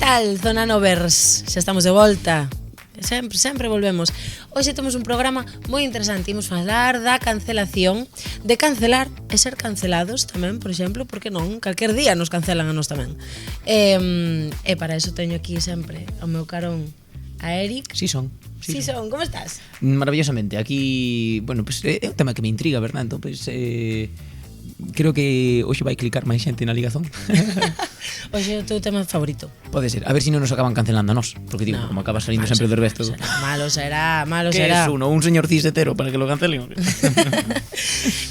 tal, Zona Novers? Xa estamos de volta. Sempre volvemos. Hoxe temos un programa moi interesante. Imos falar da cancelación, de cancelar e ser cancelados tamén, por exemplo, porque non, calquer día nos cancelan a nos tamén. E para eso teño aquí sempre ao meu carón a Eric. Sí son. Sí son, como estás? Maravillosamente. Aquí, bueno, pues é un tema que me intriga, verdad? Entón, pues, creo que hoxe vai clicar máis xente na ligazón. Hoxe é o teu tema favorito. Pode ser, a ver se non nos acaban cancelando a nós. Porque digo, como acaba salindo sempre do resto. Malo será. Que é uno, un señor cis hetero para que lo cancelen.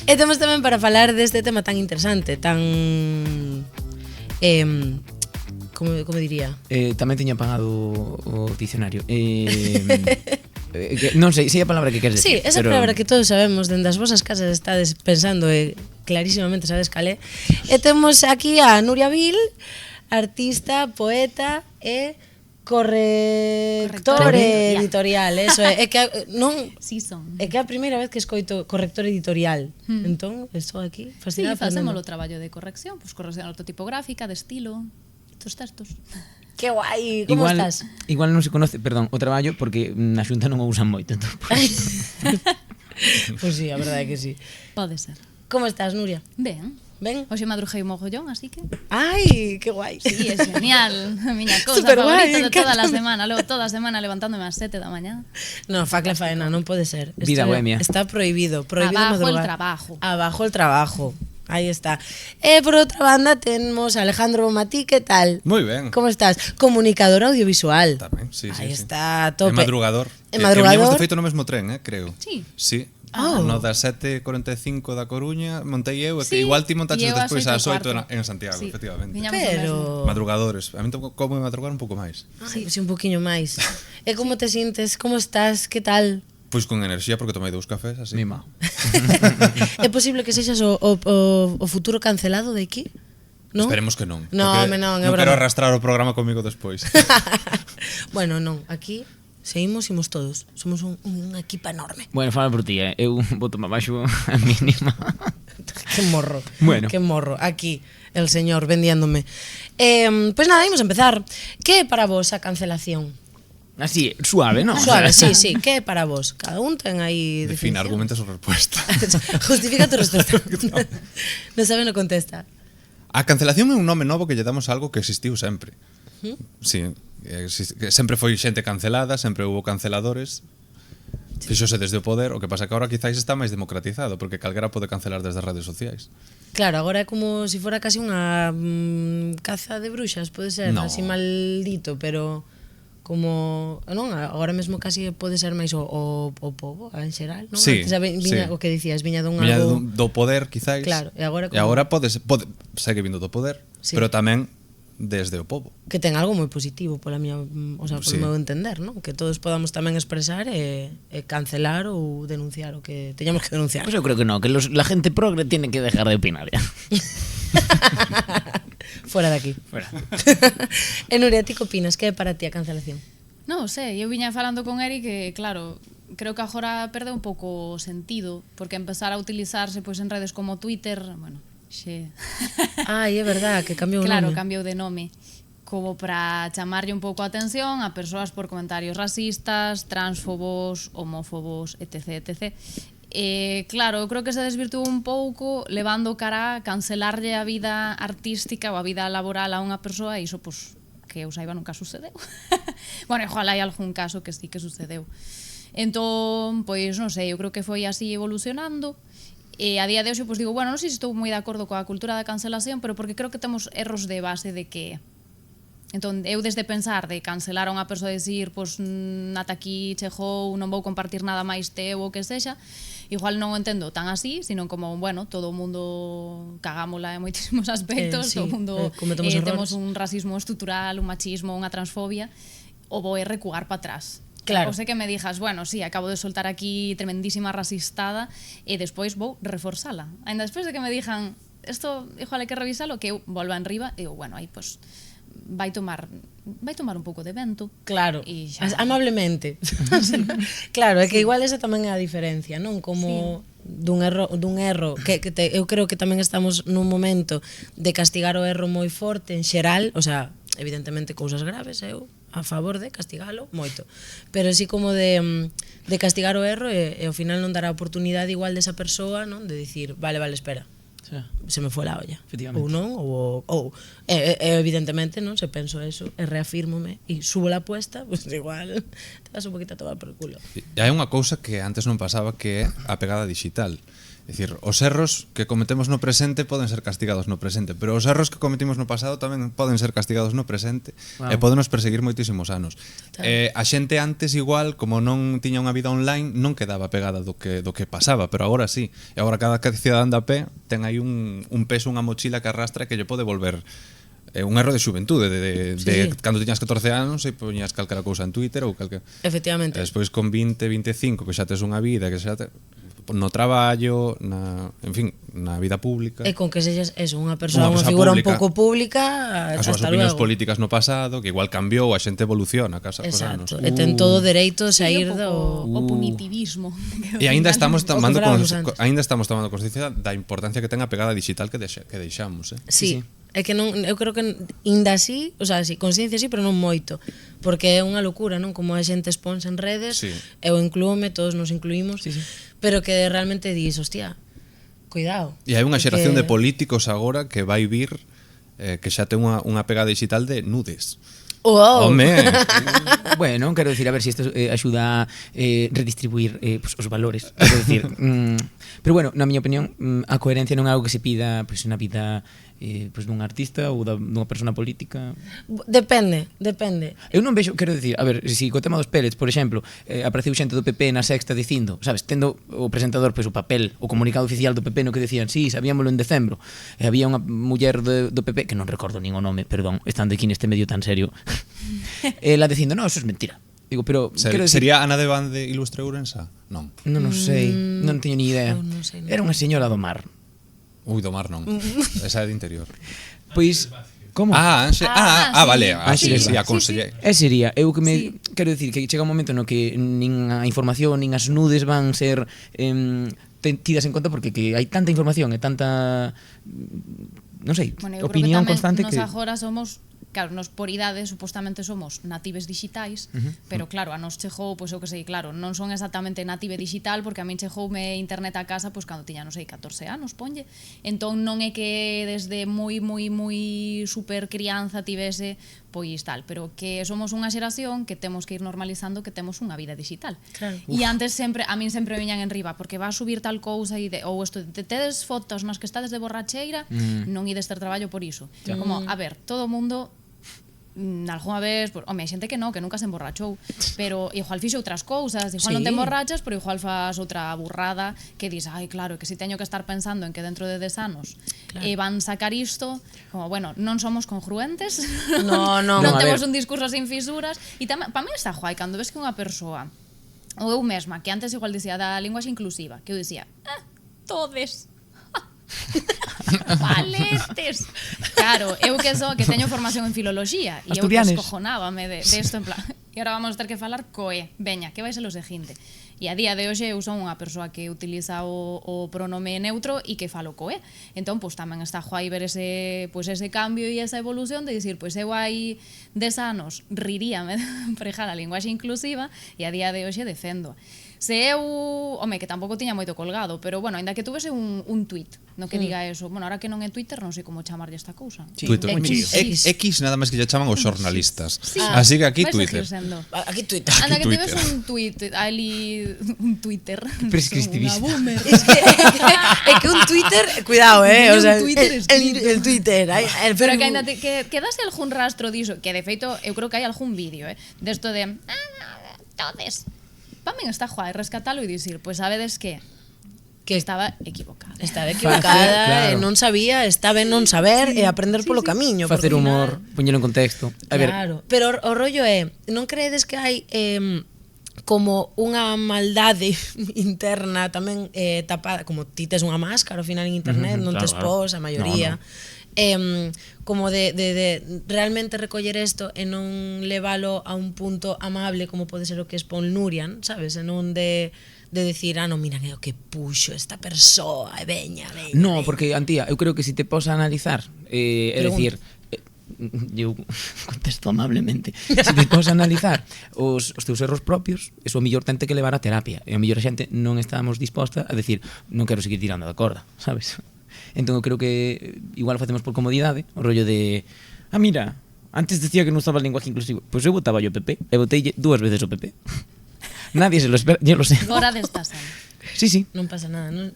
E temos tamén para falar deste tema tan interesante, tan... como diría? Tamén teño apagado o dicionario. Non sei, sei a palabra que queres Sí, decir. esa palabra que todos sabemos, dende as vosas casas estades pensando e clarísimamente sabes cal é. E temos aquí a Nuria Vil, artista, poeta e corrector editorial. Eso é que non, sí son. É que é a primeira vez que escoito corrector editorial. Entón, estou aquí fascinada. Sí, facemos o traballo de corrección, pues corrección ortotipográfica, de estilo, dos textos. Que guai, como estás? Igual non se conoce, perdón, o traballo porque na Xunta non o usan moito, entón. Pois sí, a verdade é que sí. Pode ser. Como estás, Nuria? Ben. Ben? Hoxe madrugei un mogollón, así que... Ai, que guai. Sí, é genial. A miña cousa favorita de toda a semana. Levo toda a semana levantándome ás 7 da mañá. No, facla faena, non pode ser. Vida bohemia. Está prohibido Abajo madrugar. el trabajo. Abajo el trabajo. Aí está. E por outra banda temos a Alejandro Matí, que tal? Moi ben. Como estás? Comunicador audiovisual. Tamén, sí, Aí sí. está, a tope. É madrugador. É madrugador. Que viñamos de feito no mesmo tren, creo. Sí. Sí. Oh. No das 7:45 da Coruña montei eu, Sí, igual ti montaches e eu ás despois 8:15. ás 8 en Santiago, Sí. efectivamente. Viñamos do mesmo. Pero... Madrugadores. A mí como madrugar un pouco máis. Ai, sí, un poquinho máis. E como te sintes? Como estás? Que tal? Pois con enerxía porque tomei 2 cafés, así. Mima. É posible que sexas o futuro cancelado de aquí? Non? Esperemos que non. No, porque non, é non quero broma. arrastrar o programa comigo despois. Bueno, non, aquí seguimos todos. Somos unha equipa enorme. Bueno, fala por ti, eu boto má baixo a mínima. Que morro. Bueno. Que morro. Aquí, el señor vendiéndome. Pues nada, imos a empezar. Que é para vos a cancelación? Así, suave, ¿no? Suave, sí. Que é para vos? Cada un ten aí Define, definición. argumenta a súa resposta. Justifica tu resposta. Non sabe, non contesta. A cancelación é un nome novo que lle damos a algo que existiu sempre. Sí, que sempre foi xente cancelada, sempre hubo canceladores. Fixose desde o poder, o que pasa que agora quizáis está máis democratizado, porque calquera pode cancelar desde as redes sociais. Claro, agora é como se fora casi unha caza de bruxas, pode ser, No. así maldito, pero como, non, agora mesmo casi pode ser máis o pobo en xeral, non? Sí, Antes viña, sí. o que dicías, viña dun Viña algo... do poder, quizáis. Claro, e agora pode segue vindo do poder, Sí. pero tamén desde o pobo. que ten algo moi positivo pola miña, o sea, polo Sí. meu entender, non? Que todos podamos tamén expresar e cancelar ou denunciar o que teñamos que denunciar. Pues yo creo que no, que la gente progre tiene que dejar de opinar ya. Fuera de aquí. Fuera. E Nuria, ti que opinas? Que é para ti a cancelación? Non sei, eu viña falando con Eric que, claro, creo que agora perde un pouco o sentido, porque empezar a utilizarse pois en redes como Twitter, bueno, xe... Ai, é verdad, que cambiou o Claro, nome. cambiou de nome como para chamarlle un pouco a atención a persoas por comentarios racistas, transfobos, homófobos, etc, etc. Claro, eu creo que se desvirtuou un pouco levando cara a cancelarlle a vida artística ou a vida laboral a unha persoa e iso, pois, que eu saiba nunca sucedeu. Bueno, ojalá hai algún caso que sí que sucedeu. Entón, pois, non sei, eu creo que foi así evolucionando. E a día de hoxe, pois digo, bueno, non sei se estou moi de acordo coa cultura da cancelación, pero porque creo que temos erros de base de que... Entón, eu desde pensar de cancelar a unha persoa e dicir, pois, ata aquí chegou, non vou compartir nada máis teu ou que sexa, igual non o entendo tan así, sino como, bueno, todo o mundo cagámola en moitísimos aspectos, Sí, todo o mundo cometemos errores. temos un racismo estrutural, un machismo, unha transfobia, o vou recuar para atrás. Claro. O sei que me dijas, bueno, sí, acabo de soltar aquí tremendísima rasistada e despois vou reforzala. Ainda despois de que me dixan, isto, igual hai que revisalo, que eu volva en riba, e eu, bueno, aí, pois, vai tomar un pouco de vento. Claro, E xa... amablemente. Claro, é que igual esa tamén é a diferencia, non? Como dun erro que eu creo que tamén estamos nun momento de castigar o erro moi forte en xeral, o sea, evidentemente cousas graves, eu a favor de castigalo moito, pero sí como de castigar o erro e ao final non dar a oportunidade igual desa persoa, non, de dicir, vale, espera, se me foi la olla, ou non, ou evidentemente, non, se penso eso e reafírmome e subo la apuesta, pues igual te vas un poquito a tomar por el culo. E hai unha cousa que antes non pasaba, que é a pegada digital. É dicir, os erros que cometemos no presente poden ser castigados no presente, pero os erros que cometimos no pasado tamén poden ser castigados no presente e podenos perseguir moitísimos anos. A xente antes igual, como non tiña unha vida online, non quedaba pegada do que pasaba, pero agora sí. E agora cada cidadán da pé ten aí un peso, unha mochila que arrastra que lle pode volver un erro de xuventude, de cando tiñas 14 anos e poñías calquera cousa en Twitter ou calquera. Efectivamente. E despois con 20, 25, que xa tes unha vida, que xa no traballo, en fin, na vida pública. E con que sexas eso, unha persoa, unha figura un pouco pública, as súas opinións políticas no pasado, que igual cambiou, a xente evoluciona cos anos. Exacto, e ten todo o dereito a sair o punitivismo. E aínda estamos tomando consciencia da importancia que ten a pegada digital que deixamos, Sí. É que non, eu creo que ainda así, o sea, sí, consciencia sí, pero non moito, porque é unha locura, non? Como a xente expónse en redes, eu inclúome, todos nos incluímos, pero que realmente dis, hostia, cuidado. E hai unha xeración de políticos agora que vai vir que xa ten unha pegada digital de nudes. Wow. Home. Bueno, quero decir, a ver se isto axuda a redistribuir pues, os valores, quero decir. Pero bueno, na miña opinión, a coherencia non é algo que se pida pues, na vida pues, dun artista ou dunha persona política. Depende. Eu non vexo, quero dicir, a ver, se co tema dos pellets, por exemplo, apareceu xente do PP na Sexta dicindo, sabes, tendo o presentador pois, o papel, o comunicado oficial do PP no que decían, sí, sabíamolo en decembro, e había unha muller do PP, que non recordo nin o nome, perdón, estando aquí neste medio tan serio, ela dicindo, no, eso é mentira. Digo, pero sería Ana de Bande Ilustre Ourensa? Non. Non sei, non teño ni idea. Era unha señora do mar. Ui, do mar non. Esa é de interior. Pois, como? Vale. A conselleira. Sería, eu que me quero dicir que chega un momento no que nin a información nin as nudes van ser tidas en conta porque que hai tanta información e tanta non sei, opinión constante que nos agora somos claro, nos por idade supostamente somos natives digitais, pero claro, a nos chegou, pois eu que sei, claro, non son exactamente native digital porque a min chegoume internet a casa pois cando tiña, non sei, 14 anos, ponlle. Entón non é que desde moi super crianza tivese pois tal, pero que somos unha xeración que temos que ir normalizando que temos unha vida digital. Claro. E antes sempre, a min sempre viñan en riba, porque vas a subir tal cousa ou isto, tedes fotos nas que estades de borracheira, non ides ter traballo por iso. Como, a ver, todo o mundo algunha vez, pues, home, hai xente que non, que nunca se emborrachou, pero igual fixo outras cousas, igual non te emborrachas, pero igual fas outra burrada que dis, ai, claro, que si teño que estar pensando en que dentro de 10 anos van sacar isto, como, bueno, non somos congruentes, non temos un discurso sin fisuras, e tamén, para mí está guai, cando ves que unha persoa, ou eu mesma, que antes igual dicía da linguaxe inclusiva, que eu dicía, todes, paletes. Claro, eu que teño formación en filoloxía e eu descojonábame de isto en plan. E agora vamos ter que falar coe. Veña, que vai ser o seguinte. E a día de hoxe eu son unha persoa que utiliza o pronome neutro e que falo coe. Entón, pois tamén está guai ver ese cambio e esa evolución de dicir, pois eu hai 10 anos riríame prejar a linguaxe inclusiva e a día de hoxe defendo. Se eu, home, que tampouco tiña moito colgado, pero bueno, ainda que tuvese un tuit no que diga eso, bueno, ahora que non é Twitter non sei como chamarlle esta cousa. Twitter, X nada máis que lle chaman os xornalistas. Así que aquí Twitter. Aquí Twitter. Anda que tivese un tuit, ali un Twitter. Prescriptivista. É que un Twitter, cuidado, o sea, el Twitter, pero que ainda que dase algún rastro diso, que de feito eu creo que hai algún vídeo, desto de todes. Tamén está guai rescatalo e dicir, pois sabedes que estaba equivocada. Estaba equivocada, claro. Non sabía, está ben non saber e aprender polo camiño. Facer humor, poñelo en contexto. Claro, pero o rollo é, non creedes que hai como unha maldade interna tamén tapada, como ti tes unha máscara ao final en internet, non te expós a maioría. Como de realmente recoller isto e non levalo a un punto amable como pode ser o que expón Nurian, sabes? E non de decir, non, mira, é o que puxo esta persoa, veña. No, porque, Antía, eu creo que se te pos a analizar, é dicir, eu contesto amablemente. Se te podes analizar os teus erros propios, eso o mellor tente que levar a terapia. E o mellor a xente non estamos disposta a decir non quero seguir tirando da corda, sabes? Entón eu creo que igual facemos por comodidade, o rollo de mira, antes decía que non estaba el lenguaje inclusivo. Pois eu votaba yo o PP e voteille 2 veces o PP. Nadie se lo espera, yo lo sé. Agora destas sen. Sí, sí. Non pasa nada, non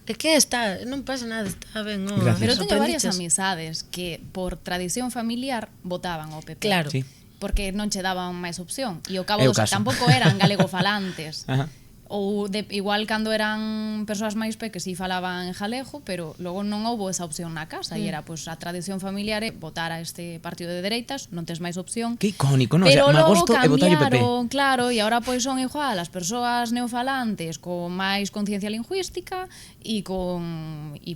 pasa nada, está ben. Gracias. Pero teño varias aprendiches. amizades que por tradición familiar votaban ao PP. Claro. Sí. Porque non che daban máis opción. E ao cabo É o dos caso. tampouco eran galegofalantes. Ajá. Ou igual cando eran persoas máis peques si falaban en galego, pero logo non houbo esa opción na casa e era pois a tradición familiar é votar a este partido de dereitas, non tes máis opción. Que icónico, non? Pero O sea, me logo agosto e votar o PP. cambiaron, claro, e agora pois son igual as persoas neofalantes con máis conciencia lingüística e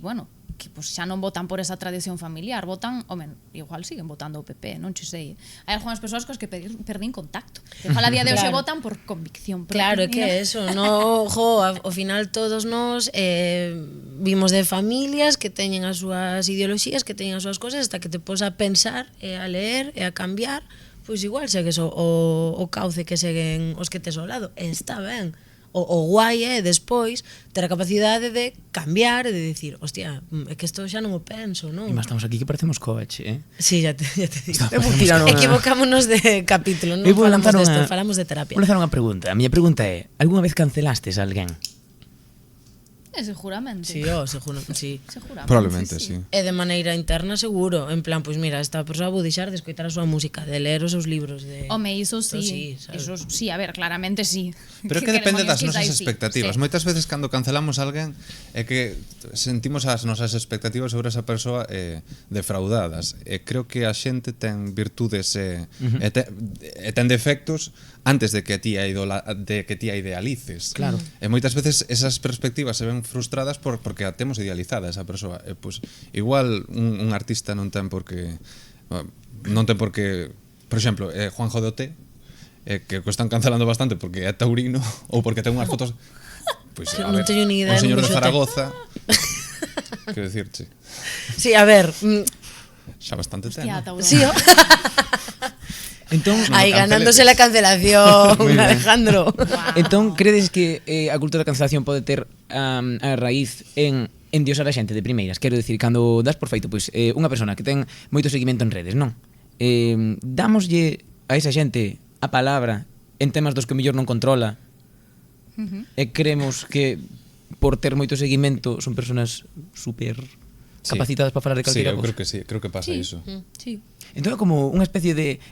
bueno, que pois xa non votan por esa tradición familiar, votan, igual siguen votando o PP, non che sei. Hai algunhas persoas cos que perdín contacto. Que igual a día de hoxe Claro. votan por convicción propia. Claro, é que é eso, no, ao final todos nós vimos de familias que teñen as súas ideoloxías, que teñen as súas cosas, hasta que te pos a pensar e a leer e a cambiar, pois igual segues o cauce que seguen os que tes ao lado, e está ben. O guai é despois ter a capacidade de cambiar e de dicir, hostia, é que isto xa non o penso, non? E máis estamos aquí que parecemos coach, Sí, ya te digo. Eu vou tirar unha- Equivocámonos de capítulo, non Eu vou falamos lanzar desto, unha- falamos de terapia. Vou lanzar unha pregunta. A miña pregunta é, algunha vez cancelastes a alguén? Seguramente. Sí, seguro, sí. Seguramente. Probablemente, sí. E de maneira interna seguro, en plan, pois mira, esta persoa vou deixar de escoitar a súa música, de ler os seus libros, de Home, iso sí, sabes? iso sí, a ver, claramente sí. Pero é que depende das demonios nosas quizais sí. expectativas. Sí. Moitas veces cando cancelamos a alguén é que sentimos as nosas expectativas sobre esa persoa defraudadas. E creo que a xente ten virtudes e ten defectos antes de que ti a idealices. Claro. E moitas veces esas perspectivas se ven frustradas porque a temos idealizada esa persoa. E pois igual un artista non ten por que por exemplo, Juanjo de OT que o están cancelando bastante porque é taurino ou porque ten unhas fotos pois, a Non ver, teño ni idea, un señor non de vexo Zaragoza quero dicirche Sí, a ver, xa bastante ten, Hostia, ¿no? taurón. sí, Entón, aí canceletes. ganándose la cancelación, Muy ben. Alejandro. entón credes que a cultura da cancelación pode ter a raíz en endiosar a xente de primeiras? Quero dicir, cando das por feito, pois unha persona que ten moito seguimento en redes, non? Dámoslle a esa xente a palabra en temas dos que o mellor non controla e creemos que por ter moito seguimento son personas super capacitadas para falar de Sí, calquera eu cosa. creo que pasa iso. Sí. Entón é como unha especie de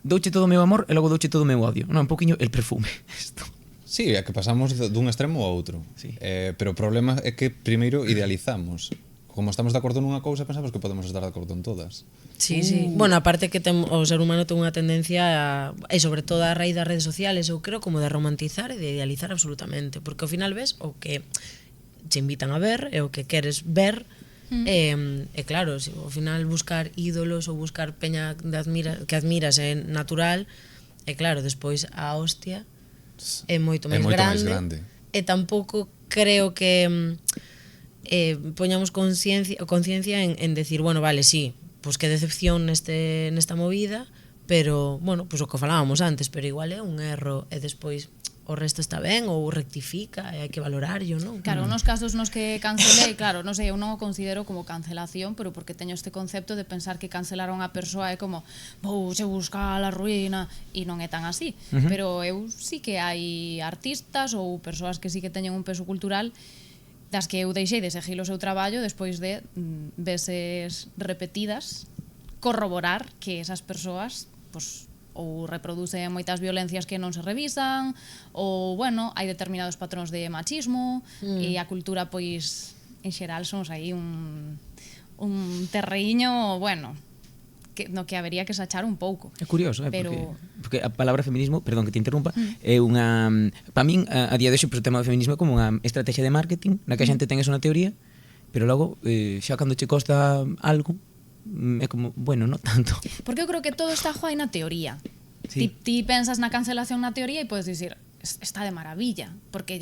douche todo o meu amor e logo douche todo o meu odio. Non, un poquinho el perfume. Isto. Sí, é que pasamos dun extremo ao outro. Sí. Pero o problema é que primeiro idealizamos. Como estamos de acordo nunha cousa, pensamos que podemos estar de acordo en todas. Sí, sí. Bueno, aparte que o ser humano ten unha tendencia e sobre todo a raíz das redes sociales, eu creo, como de romantizar e de idealizar absolutamente, porque ao final ves o que te invitan a ver e o que queres ver. E claro, se ao final buscar ídolos ou buscar peña que admiras é natural, e claro, despois a hostia é moito máis grande. E tampouco creo que poñamos conciencia en decir, bueno, vale, sí, pues que decepción nesta movida, pero, bueno, pues o que falábamos antes, pero igual é un erro e despois o resto está ben ou rectifica e hai que valorarlo, non? Claro, nos casos nos que cancelei, claro, non sei, eu non o considero como cancelación, pero porque teño este concepto de pensar que cancelar a unha persoa é como vouche buscar a ruína, e non é tan así. Pero eu sí que hai artistas ou persoas que sí que teñen un peso cultural das que eu deixei de seguir o seu traballo despois de veces repetidas corroborar que esas persoas pues, ou reproducen moitas violencias que non se revisan, ou, bueno, hai determinados patróns de machismo, e a cultura, pois, en xeral, sons aí un terreíño, bueno, no que habería que sachar un pouco. É curioso, pero... porque a palabra feminismo, perdón que te interrumpa, é unha, para min a día de hoxe, o tema do feminismo é como unha estrategia de marketing na que a xente ten eso na teoría, pero logo xa cando che costa algo é como, bueno, non tanto. Porque eu creo que todo está guai na teoría. Sí. Ti pensas na cancelación na teoría e podes dicir, está de maravilla, porque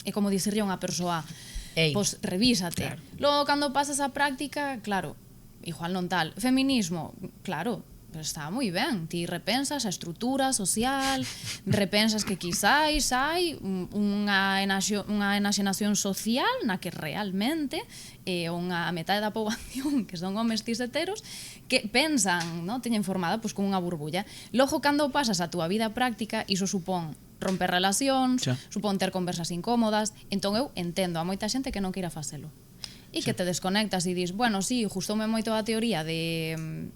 é como dicirlle a unha persoa, Ei. pois revísate. Claro. Logo, cando pasas á práctica, claro, igual non tal. Feminismo, claro, pero está moi ben. Ti repensas a estrutura social, repensas que quizáis hai unha enaxenación social na que realmente unha metade da poboación que son homes cis heteros que pensan, no, teñen formada pues, con unha burbulla. Logo, cando pasas a túa vida práctica, iso supón romper relacións, supón ter conversas incómodas, entón eu entendo a moita xente que non queira facelo. E que te desconectas e dis, bueno, sí, gustoume moito a teoría de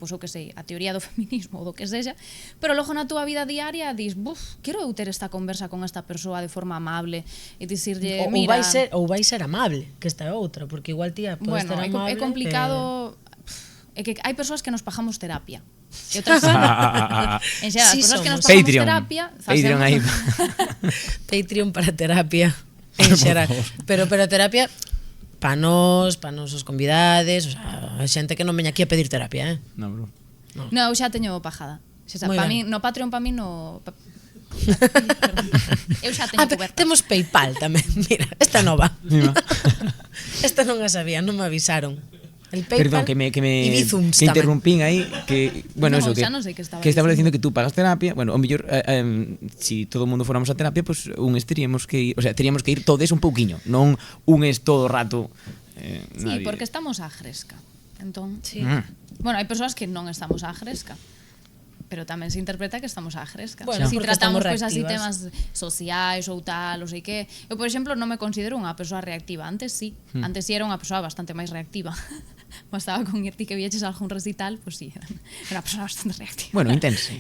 pois, o que sei, a teoría do feminismo ou do que sexa, pero logo na túa vida diaria dis, quero eu ter esta conversa con esta persoa de forma amable e dicirlle, mira... Ou vai ser amable, que esta é outra, porque igual tía podes ter amable... É complicado... É que hai persoas que nos pagamos terapia. E outras... en xeral, as persoas que nos pagamos terapia... Patreon aí. Patreon para terapia, en xeral. Pero terapia... Pa nós os convidades, o sea, a xente que non veña aquí a pedir terapia, Non, bro. No, eu xa teño pajada. Xa, pa mí, no Patreon pa mí no... Eu xa teño coberta. Temos PayPal tamén, mira, esta nova. Esta non a sabía, non me avisaron. El PayPal. Perdón, que interrumpín aí, que bueno, no, eso que estaba dicindo que tú pagas terapia, bueno, o mellor si todo o mundo fóramos a terapia, pues uns teríamos que ir, o sea, teríamos que ir todos un pouquiño, non uns todo o rato sí, nadie. Porque estamos á gresca. Entón, sí. Bueno, hai persoas que non estamos á gresca, pero tamén se interpreta que estamos á gresca. Bueno, si tratamos pois así reactivas. temas sociais ou tal, ou sei que. Eu, por exemplo, non me considero unha persoa reactiva. Antes sí. Antes sí era unha persoa bastante máis reactiva. Bastaba con ti que vieches algún recital, pues sí, era una persona bastante reactiva. Bueno, intensa,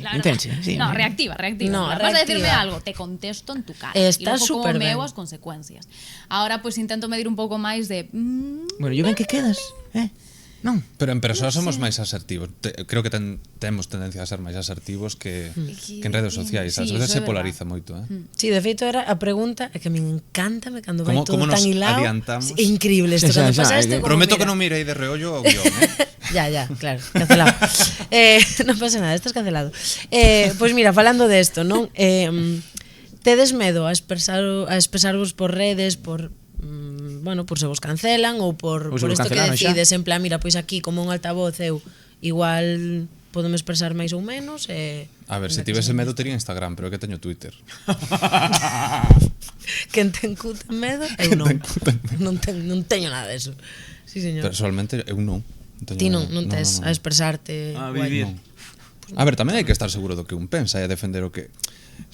sí. No, reactiva. No, vas a decirme algo, te contesto en tu cara. Está y luego súper como ben. meo as consecuencias. Ahora pues intento medir un pouco máis de... Bueno, yo ven que quedas, Non. Pero en persoas somos máis asertivos. Creo que temos tendencia a ser máis asertivos que en redes sociais. Ás veces se polariza moito, Sí, de feito era a pregunta é que me encanta cando vai todo como tan nos hilado. adiantamos? É increíble isto, cando pasa isto. Prometo que non mirei de reollo o guión, Ya, claro, cancelado. Non pasa nada, estás cancelado. Pois mira, falando de esto, non? Tedes medo a expresarvos por redes, por bueno, por se vos cancelan ou por isto que decides, en plan, mira, pois aquí como un altavoz eu igual podome expresar máis ou menos. A ver, se tivese medo tería Instagram, pero é que teño Twitter. Quen ten cu ten medo? Eu non teño nada deso. Sí, señor. Personalmente eu non. Ti non tes a expresarte a vivir. A ver, tamén hai que estar seguro do que un pensa e a defender o que...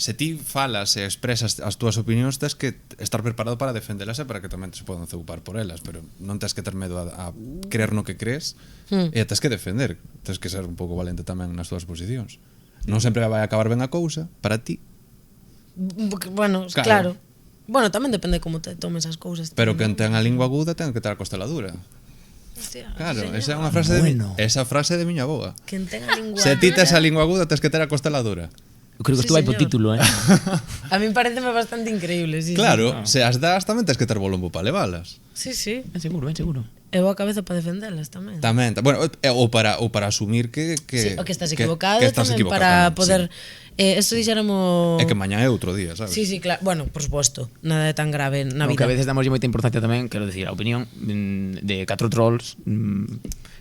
Se ti falas e expresas as túas opinións, tens que estar preparado para defendelas e para que tamén te se podan ocupar por elas, pero non tens que ter medo a creer no que crees e tens que defender, tens que ser un pouco valente tamén nas túas posicións. Non sempre vai acabar ben a cousa para ti. Bueno, claro. Bueno, tamén depende como te tomes as cousas. Pero quen ten a lingua aguda ten que ter a costeladura. Hostia, claro, señor. esa é unha frase esa frase de miña boa. Quen ten a lingua Se ti tes a lingua aguda, tens que ter a costeladura. Eu creo que isto vai po título, A min pareceme bastante increíble, sí. Claro, se as das tamén tens que ter bolombo para levalas. Sí. Ben seguro. Eu a cabeza para defendelas tamén. Bueno, ou para asumir que sí, o que estás equivocado que estás tamén equivocado para tamén, poder esto dixéramos... É que mañá é outro día, sabes? Sí, claro. Bueno, por suposto, nada de tan grave na vida. Que a veces damos moita importancia tamén, quero decir, a opinión de 4 trolls.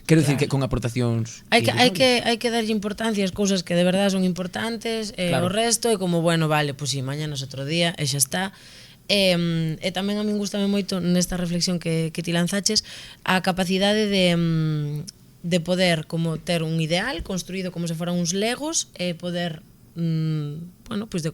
Quero decir que con aportacións... Hai que darlle importancia ás cousas que de verdade son importantes, o resto é como, bueno, vale, pois si, mañana é outro día, e xa está. E tamén a min gustame moito nesta reflexión que ti lanzaches a capacidade de poder como ter un ideal construído como se foran uns legos e poder bueno, pois de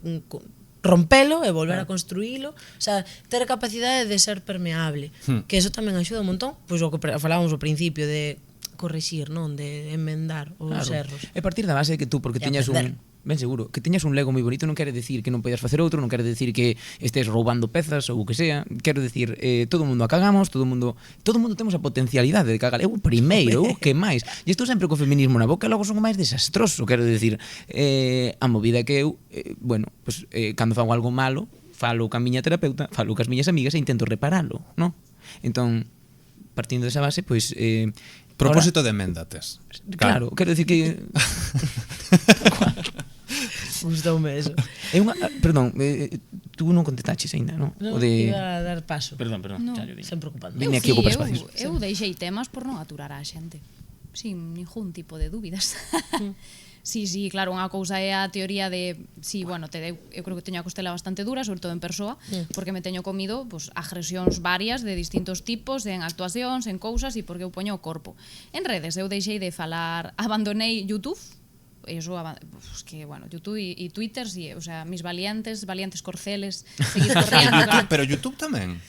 rompelo e volver a construílo, o sea, ter a capacidade de ser permeable, que eso tamén axuda un montón, pois o que falábamos ao principio de corrixir, non, de enmendar os erros. É partir da base de que tú, porque teñas un... Ben seguro, que teñas un lego moi bonito non quere decir que non podes facer outro, non quere decir que estés roubando pezas ou o que sea. Quero decir, todo o mundo a cagamos, todo o mundo temos a potencialidade de cagar. Eu primeiro, que máis. E estou sempre co feminismo na boca, logo son o máis desastroso. Quero decir, a movida que eu, bueno, pues, cando fago algo malo, falo ca miña terapeuta, falo cas miñas amigas e intento reparalo, non? Entón, partindo desa base, pois... propósito de enmendates. Claro, quero decir que... Gustoume eso. É unha, perdón, Tú non contestaches aínda, non? No, O de... iba a dar paso. Perdón, No. xa, yo digo. Sen preocupando. Vine aquí a ocupar eu, espacios. eu deixei temas por non aturar a xente. Sin ningún tipo de dúbidas. Sí, claro, unha cousa é a teoría de bueno, eu creo que teño a costela bastante dura, sobre todo en persoa, porque me teño comido agresións varias de distintos tipos, en actuacións, en cousas, e porque eu poño o corpo. En redes eu deixei de falar, abandonei YouTube, eso, pues que, bueno, YouTube y Twitter, sí, o sea, mis valientes corceles, seguir corriendo. Pero YouTube tamén.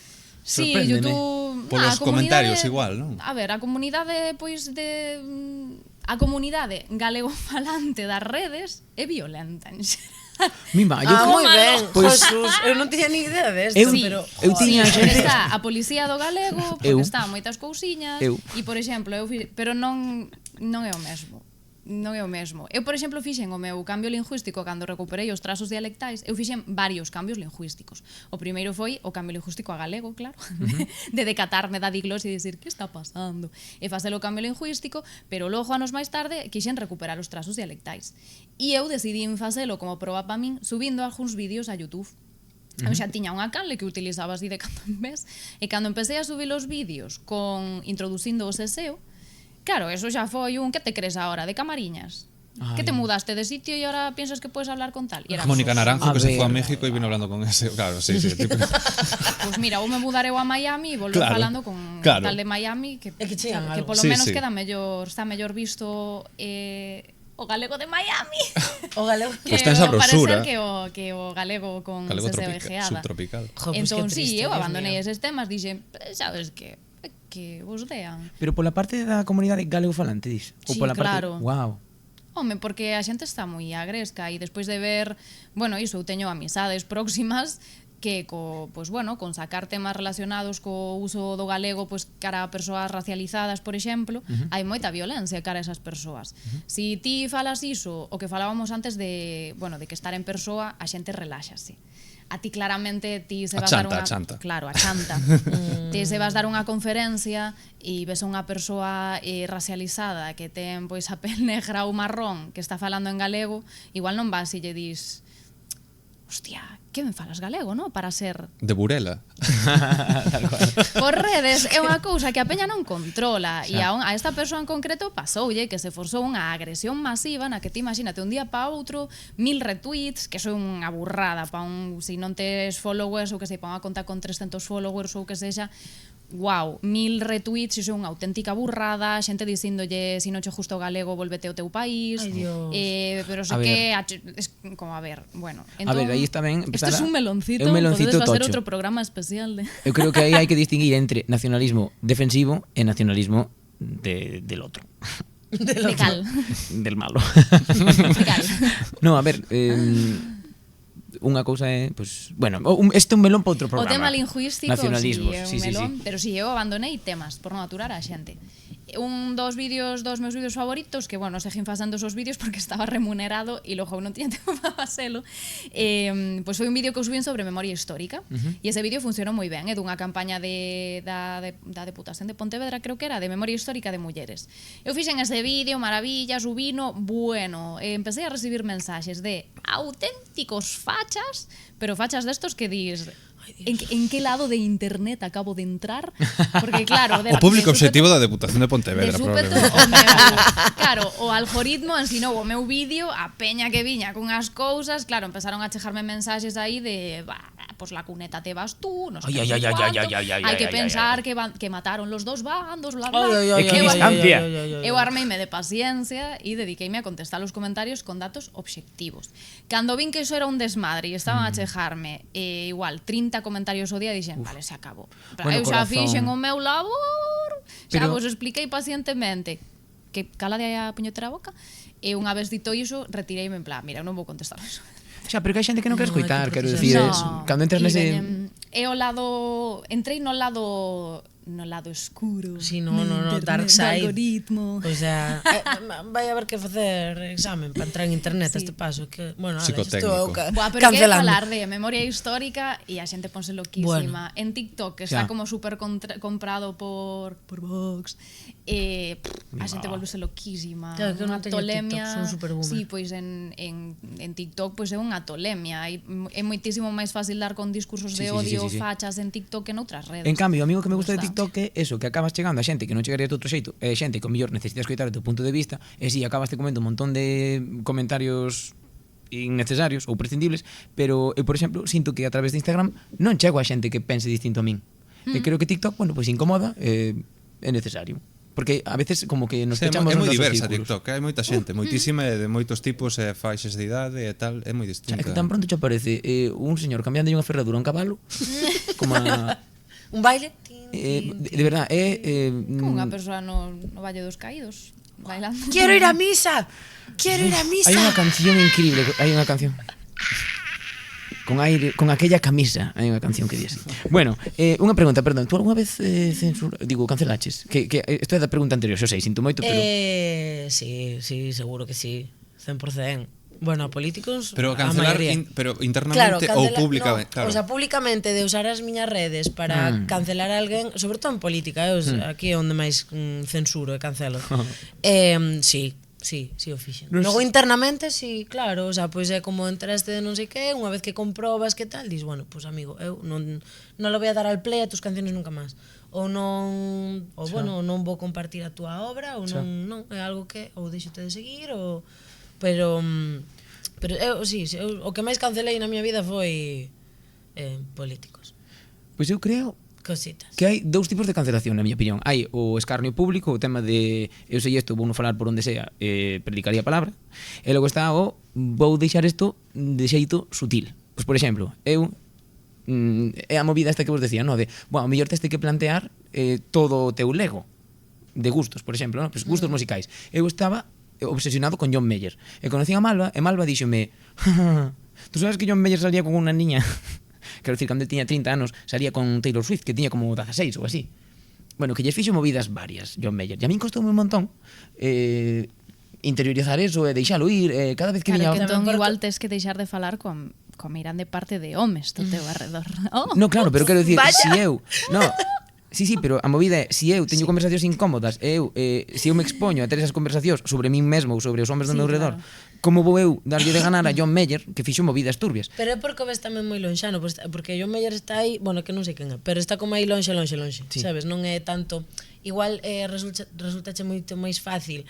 Sí, Sorpréndeme. YouTube... Polos comentarios igual, non? A ver, a comunidade, pois, a comunidade galegofalante das redes é violenta, en xeral. Mima, yo Moi ben, Pois- Jesús, eu non tiña ni idea desto, Eu- pero... eu tiña Sí, xente... está a policía do galego, porque Eu. está moitas cousiñas, Eu. e, por exemplo, pero non é o mesmo. Non é o mesmo. Eu, por exemplo, fixen o meu cambio lingüístico cando recuperei os trazos dialectais. Eu fixen varios cambios lingüísticos. O primeiro foi o cambio lingüístico a galego, claro, de decatarme da diglosia e dicir que está pasando. E facer o cambio lingüístico, pero logo, anos máis tarde, quixen recuperar os trazos dialectais. E eu decidí facelo como proba para min, subindo algúns vídeos a YouTube. Eu xa tiña unha canle que utilizaba así de cando en vez, e cando empecé a subir os vídeos introducindo o seseo, claro, eso xa foi un que te crees ahora, de Camariñas. Que te mudaste de sitio y ahora piensas que puedes hablar con tal. Y era Mónica Naranjo A que se ver. fue a México y vino hablando con ese. Claro, sí. Típico. Pues mira, ou me mudareu a Miami e volver Claro, falando con claro. tal de Miami que É que chegan que algo. polo Sí, menos sí. está mellor visto o galego de Miami. O galego. Pues ten ao sabrosura. parecer que o galego con Galego seseo tropical, egeada. subtropical. Jo, pues Entón, qué sí, triste, eu Dios abandonei mío. eses temas, dixen, sabes que vos dean. Pero pola parte da comunidade galegofalante, dis? Ou Sí, pola parte... claro. Wow. Home, porque a xente está moi agresca e despois de ver, bueno, iso, eu teño amizades próximas que con sacar temas relacionados co uso do galego cara a persoas racializadas, por exemplo, hai moita violencia cara a esas persoas. Si ti falas iso, o que falábamos antes de que estar en persoa, a xente reláxase. A ti claramente ti se vas dar unha... Achanta. Claro, achanta. Ti se vas dar unha conferencia e ves a unha persoa racializada que ten a pel negra ou marrón que está falando en galego, igual non vas e lle dis hostia, que me falas galego, no? Para ser... De Burela. Por redes é unha cousa que a peña non controla e a esta persoa en concreto pasoulle que se forzou unha agresión masiva na que ti imagínate un día para outro 1000 retweets, que son unha burrada para si non tes followers ou que sei, para unha conta con 300 followers ou que sexa, wow, 1000 retweets, iso é unha auténtica burrada, xente dicíndolle si non che justo o galego, volvete ao teu país. Ai, Dios. Pero A sei que es como a ver, bueno, A ver, aí está ben Isto empezar é un meloncito, é un meloncito podedes facer tocho. outro programa especial de Eu creo que aí hai que distinguir entre nacionalismo defensivo e nacionalismo del otro. legal. Del malo. Legal. No, a ver, unha cousa é, pues, bueno, este é un melón para outro O programa. tema lingüístico Nacionalismos, sí, é un sí, melón, sí. pero si eu abandonei temas por non aturar a xente. Dos meus vídeos favoritos, que bueno, seguín facendo esos vídeos porque estaba remunerado e logo eu non tiña tempo para facelo, pois foi un vídeo que eu subín sobre memoria histórica e ese vídeo funcionou moi ben, é dunha campaña da Deputación de Pontevedra, creo que era, de memoria histórica de mulleres. Eu fixen ese vídeo, maravilla, subino, bueno, empecé a recibir mensaxes de auténticos fachas, pero fachas destos que dis en que lado de internet acabo de entrar? Porque claro, O público objetivo da Deputación de Pontevedra, de súpeto, probablemente. claro, o algoritmo ensinou o meu vídeo, a peña que viña cunhas cousas, claro, empezaron a chejarme mensaxes aí de, pues la cuneta te vas tú, no sé Ay, ay, ay, ay, ay, ay, ay, hai que ay, pensar que mataron los dos bandos, bla, bla. Ay, ay, ay, Equidistancia. Eu armeime de paciencia e dediqueime a contestar os comentarios con datos obxectivos. Cando vin que iso era un desmadre e estaban a chejarme igual 30 comentarios ao día, dixen, vale, se acabou. Bueno, Eu xa corazón. fixen o meu labor, xa Pero- vos expliquei pacientemente que cala de a puñetera boca e unha vez dito iso, retireime en plan, mira, eu non vou contestar iso. Xa, pero que hai xente que non quere No, hai escoitar, que quero procesar. dicir, No, cando entras e nese... veñen- é o lado, entrei no lado no lado oscuro. Si, no, dark do side. algoritmo. O sea, vai haber que facer examen para entrar en internet a este paso. Que, bueno, Psicotécnico. Buah, pero que cancelando. falar de memoria histórica e a xente ponse loquísima. En TikTok, que está Xa. como super comprado por Vox, a xente volvese loquísima. Claro, que eu non Unha teño tolemia. TikTok, son superboomer. Sí, pois en TikTok pois é unha tolemia. É moitísimo máis fácil dar con discursos de odio fachas en TikTok que noutras redes. En cambio, a mí o que me gusta de Está. TikTok é eso, que acabas chegando a xente que non chegaría de outro xeito, e xente que o mellor necesita escoitar o teu punto de vista, e si acabas te comendo un montón de comentarios innecesarios ou prescindibles, pero eu, por exemplo, sinto que a través de Instagram non chego a xente que pense distinto a min. E creo que TikTok, bueno, pois incomoda, é necesario. Porque a veces como que nos Sí, pechamos é nos moi nosos diversa círculos. TikTok, hai moita xente, moitísima e de moitos tipos e faixes de idade e tal, é moi O distinta. sea, é que tan pronto che aparece un señor cambiando unha ferradura a un cabalo como a... Un baile? de verdad, Como unha persoa no Valle dos Caídos bailando. Quiero ir a misa. Quiero ir a misa. Hai unha canción increíble, hai unha canción con aire, con aquella camisa, hai unha canción que di así. Bueno, unha pregunta, perdón, tú algunha vez cancelaches? Que isto é da pregunta anterior, xo sei, sinto moito, pero Sí, seguro que sí. 100%. Bueno, a políticos, Pero a cancelar maioría. pero internamente ou públicamente, no, claro. O sea, públicamente de usar as miñas redes para cancelar a alguén, sobre todo en política, o sea, aquí é onde máis censuro e cancelo. Sí, o fixen. Logo internamente, sí, claro, o sea, pois é como entraste de non sei que, unha vez que comprobas que tal, dis, bueno, pois amigo, eu non lo voy a dar al play a tus canciones nunca máis. Ou non, ou bueno, non vou compartir a túa obra, ou non, é algo que ou deixote de seguir, ou pero eu, sí, o que máis cancelei na miña vida foi políticos. pois eu creo Cositas. que hai dous tipos de cancelación, na miña opinión. Hai o escarnio público, o tema de eu sei isto, vou non falar por onde sea, predicaría a palabra. E logo está o vou deixar isto de xeito sutil. Pois, por exemplo, eu é a movida esta que vos decía, no? De, bueno, o mellor tes que plantear todo o teu lego de gustos, por exemplo, no? Pois gustos musicais. Eu estaba obsesionado con John Mayer. E conocín a Malva, e Malva díxome tú sabes que John Mayer salía con unha niña quero dicir, cando tiña 30 anos salía con Taylor Swift, que tiña como 16 ou así. Bueno, que lles fixo movidas varias John Mayer. E a min costoume un montón interiorizar eso e deixalo ir, cada vez que Claro, viña... que entón igual tes que deixar de falar con mirande parte de homes do teu arredor. Oh. No, claro, pero quero dicir, Vaya. si eu... No, sí, pero a movida é, si eu teño conversacións incómodas, se eu me expoño a ter esas conversacións sobre min mesmo ou sobre os homes do meu redor, como vou eu darlle de ganar a John Mayer, que fixo movidas turbias? Pero é porque ves tamén moi lonxano, porque John Mayer está aí, bueno, que non sei quen é, pero está como aí lonxe, Sí. sabes? Non é tanto... Igual resultache moito máis fácil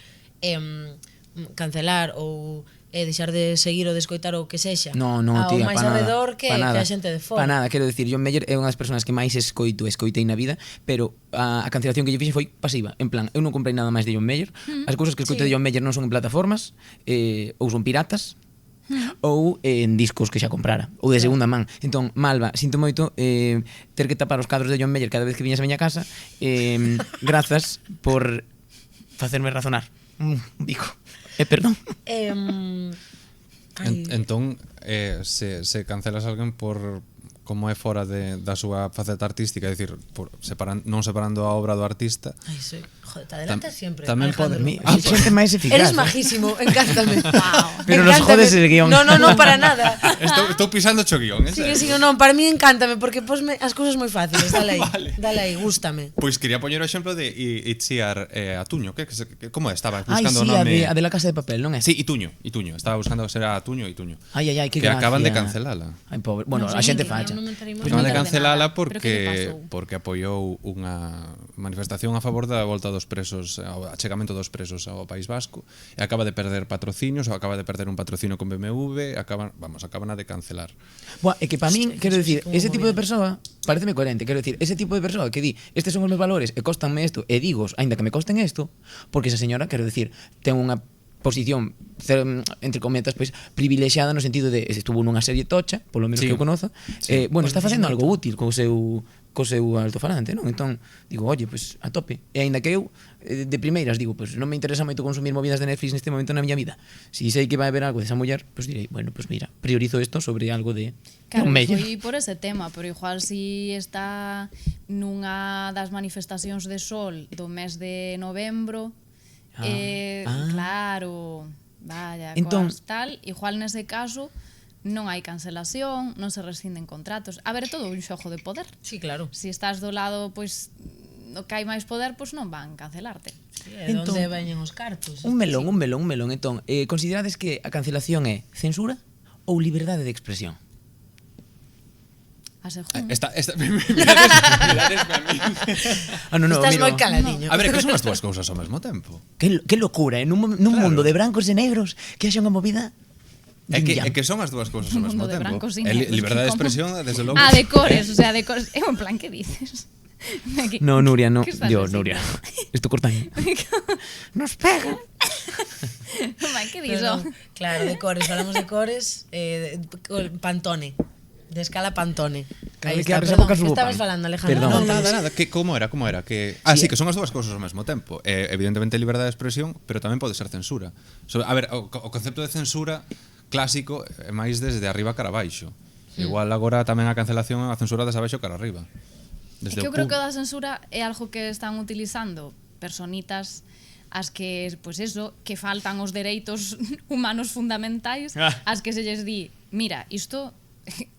cancelar ou deixar de seguir ou de escoitar ou que sexa No, ao tía, máis pa nada, arredor que pa nada, a xente de fora. Pa nada, quero dicir, John Mayer é unha das persoas que máis escoitei na vida, pero a cancelación que lle fixe foi pasiva. En plan, eu non comprei nada máis de John Mayer, as cousas que escoitei de John Mayer non son en plataformas, ou son piratas, ou en discos que xa comprara, ou de segunda man. Entón, Malva, sinto moito ter que tapar os cadros de John Mayer cada vez que viñas a miña casa, grazas por facerme razonar. Bico. Perdón. Entón, se cancelas alguén por como é fora da súa faceta artística, é dicir, non separando a obra do artista. Ai, sí. Joder, te adelantas siempre, tamén Alejandro. Xente máis eficaz. Eres majísimo, encántame. Pero nos jodes el guión. No, para nada. Estou pisando cho guión, en serio. Sí, non, para mí encántame, porque posme as cousas moi fáciles, dale aí, gústame. Pois quería poñer o exemplo de Itziar Atuño, como estaba Ai, buscando o sí, nome. a de la Casa de Papel, non é? Sí, Ituño. Estaba buscando ser Atuño. Ai, que que gracia. acaban de cancelala. Ai, pobre. Bueno, Non a sei xente nin que facha. non me enterei Pois Acaban de non cancelala nada. Pero que lle pasou? porque apoiou unha manifestación a favor da volta dos presos, ao achegamento dos presos ao País Vasco, e acaba de perder patrocinios, ou acaba de perder un patrocinio con BMW, acaban de cancelar. Buah, é que para min, quero dicir, como ese tipo de persoa pareceme coherente, quero dicir, ese tipo de persoa que di, estes son os meus valores e costanme isto, e digos, aínda que me costen isto, porque esa señora, quero dicir, ten unha posición entre cometas pois privilexiada no sentido de estuvo nunha serie tocha, polo menos Sí. que eu conozo. Sí. Bueno, está facendo algo útil co seu altofalante, non? Entón, digo, oye, pois a tope. E aínda que eu de primeiras digo, pois non me interesa moito consumir movidas de Netflix neste momento na miña vida. Si sei que vai haber algo desa muller, pois direi, bueno, pois mira, priorizo isto sobre algo de Claro, un mellor. foi por ese tema, pero igual si está nunha das manifestacións de sol do mes de novembro, claro, vaya, Entón- coas tal, igual nese caso non hai cancelación, non se rescinden contratos. A ver, é todo un xogo de poder. Sí, claro. Si estás do lado, pois, no que hai máis poder, pois non van cancelarte. Sí, é Entón, onde veñen os cartos. Un melón. Entón, considerades que a cancelación é censura ou liberdade de expresión? A según. Mirades a mí. No, Estás mira, moi caladiño. A ver, que son as dúas cousas ao mesmo tempo. que locura, nun Claro. mundo de brancos e negros que haxa unha movida É que, yin-yang. é que son as dúas cousas ao Un mesmo mundo de tempo. brancos e É negros, liberdade de que expresión, desde logo. Ah, de cores, o sea, de cores. É un plan, que dices? No, Nuria, no. ¿Qué estás Dios, haciendo? Nuria. Esto corta. Nos pega. Vai, que Pero dixo? non, claro, de cores, falamos de cores, Pantone. De escala Pantone. Claro, Aí que está, abres a perdón, boca, que subo estabas pan. falando, Alejandro? Perdón. Non, Non, nada. Que, como era? Que... sí, que son as dúas cousas ao mesmo tempo. Evidentemente liberdade de expresión, pero tamén pode ser censura. A ver, o concepto de censura clásico é máis desde arriba cara abaixo. Igual agora tamén a cancelación é a censura desde abaixo cara arriba. É que eu creo que a censura é algo que están utilizando personitas as que, pois eso, que faltan os dereitos humanos fundamentais, as que se lles di, mira, isto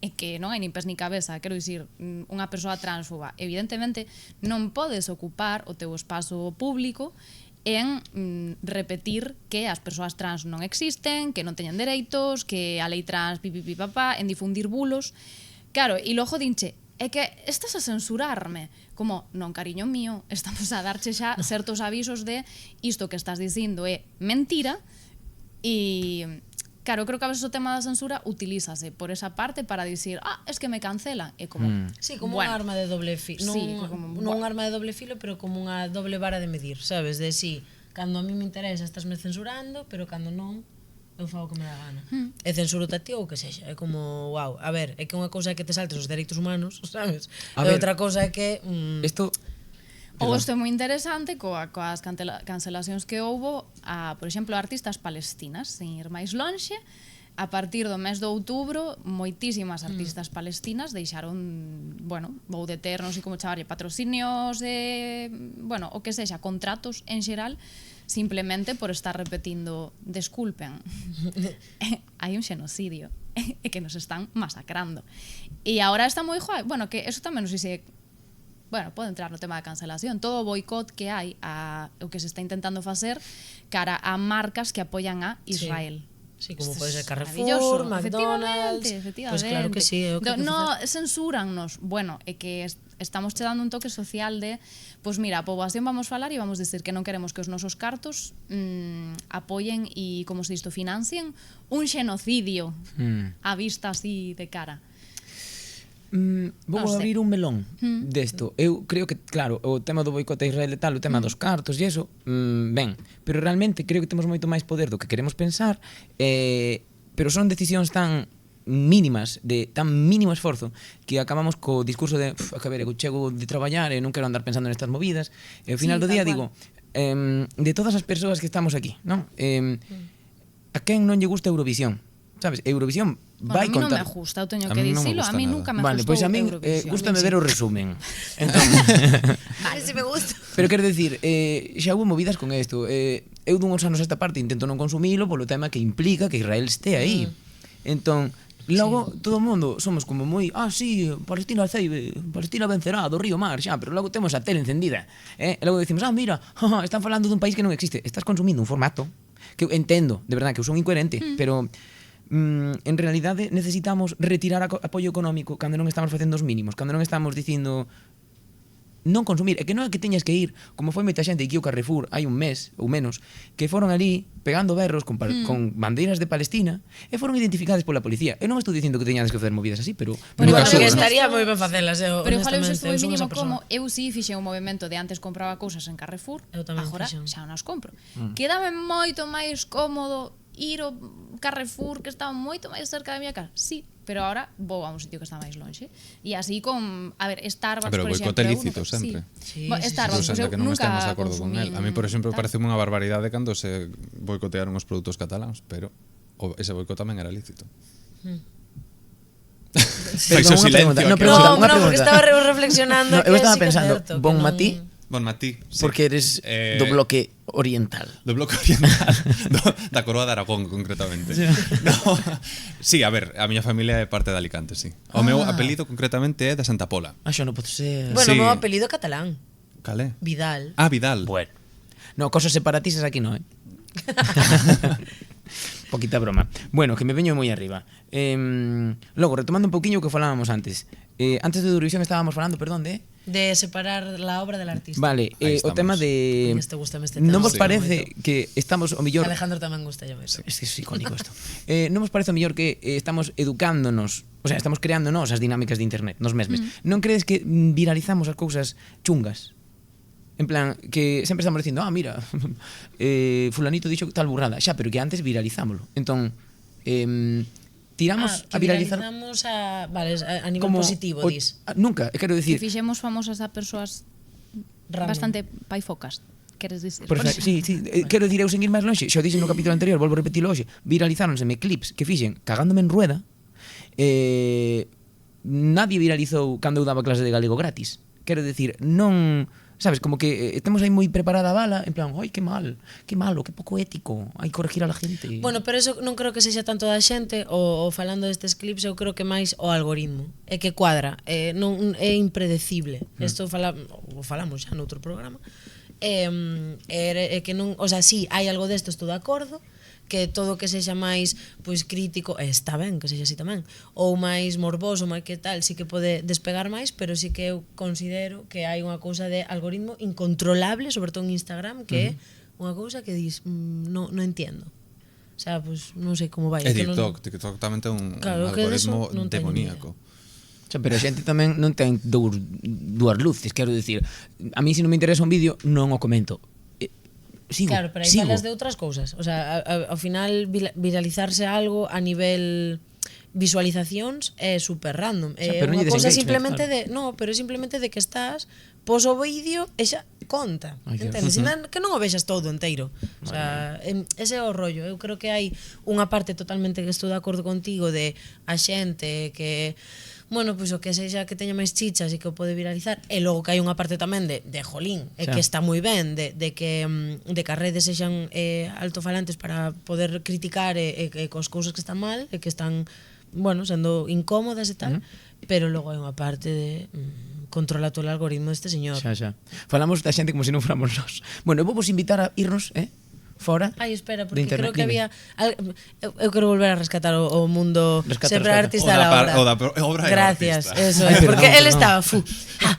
é que non hai nin pés ni cabeza, quero dicir, unha persoa transfoba, evidentemente non podes ocupar o teu espazo público en repetir que as persoas trans non existen, que non teñen dereitos, que a lei trans papá, en difundir bulos. Claro, e logo dinche, é que estás a censurarme. Como, non, cariño mío, estamos a darche xa certos avisos de isto que estás dicindo é mentira e... Claro, creo que a veces o tema da censura utilízase por esa parte para dicir, es que me cancelan. É como, Sí, como bueno, un arma de doble filo. sí, Non un arma de doble filo, pero como unha doble vara de medir, sabes? De si, cando a mí me interesa estás me censurando, pero cando non, eu fago o que me dá gana. E censuro a ti ou o que sexa. É como, wow, a ver, é que unha cousa é que te saltes os dereitos humanos, sabes? A E ver, outra cousa é que... Esto ou isto é moi interesante coas cancelacións que houbo por exemplo, artistas palestinas, sin ir máis lonxe. A partir do mes de outubro, moitísimas artistas palestinas deixaron, bueno, vou deter, non sei como chamarlle, patrocinios, bueno, o que sexa, contratos en xeral, simplemente por estar repetindo, desculpen, hai un xenocidio, e que nos están masacrando. E agora está moi guai, bueno, que eso tamén non sei se... Bueno, pode entrar no tema da cancelación. Todo o boicot que hai, o que se está intentando facer cara a marcas que apoian a Israel. Sí, como Isto pode ser é Carrefour, maravilloso. McDonald's... Efectivamente. Pois claro que sí, é o que hai que No, facer. censúrannos. Bueno, é que estamos che dando un toque social de, pois mira, a poboación vamos falar e vamos decir que non queremos que os nosos cartos apoien e, como se isto, financien un xenocidio a vista así de cara. Vou Non sei. abrir un melón desto. Eu creo que, claro, o tema do boicote a Israel e tal, o tema dos cartos e eso, ben, pero realmente creo que temos moito máis poder do que queremos pensar, pero son decisións tan mínimas, de tan mínimo esforzo, que acabamos co discurso de a ver, eu chego de traballar e non quero andar pensando nestas movidas, e ao final do Sí, día tal digo, de todas as persoas que estamos aquí, non? A quen non lle gusta Eurovisión? Sabes, Eurovisión vai A mí non contar... me gusta, eu teño A que mí non me dicilo, a gusta mí nada. nunca me Vale, gustou pois a min Eurovisión. gústame ver o resumen. Entón, Vale, si me gusta. pero quero dicir, xa hubo movidas con isto. Eu dunhos anos a esta parte intento non consumilo polo tema que implica que Israel este aí. Entón, logo todo o mundo somos como moi, sí, Palestina ceibe, Palestina vencerá do río mar, xa, pero logo temos a tele encendida, e logo decimos, mira, están falando dun país que non existe. Estás consumindo un formato que eu entendo, de verdade, que eu son incoherente, pero en realidade necesitamos retirar apoio económico cando non estamos facendo os mínimos, cando non estamos dicindo non consumir, é que non é que teñas que ir, como foi moita xente aquí ao Carrefour hai un mes ou menos, que foron ali pegando berros con bandeiras de Palestina e foron identificadas pola policía. Eu non estou dicindo que teñades que facer movidas así, pero Pero nunca igual que seguro. estaría moi ben facelas, Pero igual eu honestamente, estuve eu son esa mínimo persona. como eu si fixen un movimento de antes compraba cousas en Carrefour, Eu tamén agora fixen. xa non as compro. Quédame moito máis cómodo ir ao Carrefour que está moito máis cerca da miña casa. Sí, pero ahora vou a un sitio que está máis lonxe. E así con, a ver, Starbucks, Pero por boicote exemplo, lícito sempre. Sí, Bueno, sí, Starbucks, Cousa pois eu que non nunca estemos de acordo con consumín él. A mí, por exemplo, tal. parece unha barbaridade cando se boicotearon os produtos cataláns, pero ese boicot tamén era lícito. Feixo Perdón, unha silencio pregunta. aquí. No, pregunta, No, unha no, porque pregunta. estaba reflexionando No, que eu estaba sí que é pensando, certo, que bon non- matí, Bon matí, sí. porque eres do bloque oriental. Do bloque oriental da Coroa de Aragón, concretamente. No. Sí, a ver, a miña familia é parte de Alicante, sí. O meu apelido, concretamente, é de Santa Pola. Ah, xa non pode ser. Bueno, Sí. o meu apelido é catalán, Calé? Vidal. Ah, Vidal. Bueno. No, cosas separatistas aquí no, Poquita broma. Bueno, que me veño moi arriba. Logo, retomando un pouquiño o que falábamos antes. Antes de Eurovisión estábamos falando, perdón, de... De separar la obra del artista. Vale, Aí o estamos. tema de... Gústame este tema. Non vos Sí. parece que estamos o mellor... Alejandro tamén gusta yo eso. Es que es icónico esto. Non vos parece o mellor que estamos educándonos, o sea, estamos creándonos as dinámicas de internet, nos mesmes. Non crees que viralizamos as cousas chungas? En plan, que sempre estamos dicindo, mira, fulanito dixo tal burrada, xa, pero que antes viralizámoslo. Entón, tiramos que a viralizar viralizamos vale, a nivel positivo, dis. Nunca, quero Que dicir, fixemos famosas a persoas Random. bastante paifocas, queres dicir? sí, quero dicir, eu sen ir máis lonxe, xa o dixen no capítulo anterior, volvo a repetilo hoxe, viralizáronseme clips que fixen cagándome en rueda, nadie viralizou cando eu daba clase de galego gratis. Quero dicir, non... Sabes, como que temos aí moi preparada a bala, en plan, ai, que mal, que malo, que pouco ético, hai que corregir a la gente. Bueno, pero eso non creo que sexa tanto da xente ou falando destes clips, eu creo que máis o algoritmo. É que cuadra, non é impredecible. Isto falamos xa noutro programa. É que non, o sea, sí, hai algo desto, estou de acordo, que todo que sexa máis pois crítico, está ben que sexa así tamén, ou máis morboso, máis que tal, sí que pode despegar máis, pero sí que eu considero que hai unha cousa de algoritmo incontrolable, sobre todo en Instagram, que é unha cousa que dis, non entiendo. O sea, pues non sei como vai. É que non- TikTok tamén ten un Claro, que algoritmo deso non teño demoníaco. O sea, pero a xente tamén non ten dúas luces, quero dicir, a mí se non me interesa un vídeo, non o comento. Sigo, Claro, pero aí sigo. falas de outras cousas. O sea, ao final viralizarse algo a nivel visualizacións é super random. sea, É pero non unha lle des cousa engagement, simplemente claro. de, no, pero é simplemente de que estás pos o vídeo e xa conta, Ai, Dios. entendes? Ainda que non o vexas todo enteiro. O sea, ese é o rollo. Eu creo que hai unha parte totalmente que estou de acordo contigo de a xente que bueno, pois o que sexa que teña máis chichas e que o pode viralizar, e logo que hai unha parte tamén de jolín, e Xa. que está moi ben de que as redes sexan altofalantes para poder criticar e cos cousas que están mal e que están, bueno, sendo incómodas e tal, pero logo hai unha parte de controla todo o algoritmo deste señor. Xa. Falamos da xente como se non fóramos nós. Bueno, eu vou vos invitar a irnos, fora. Ai, espera, de porque internet. creo que Dime. había eu quero volver a rescatar o mundo Rescata, sempre rescata. artista O da da obra. obra e o Gracias, artista. eso Ay, é, porque perdón, él perdón. estaba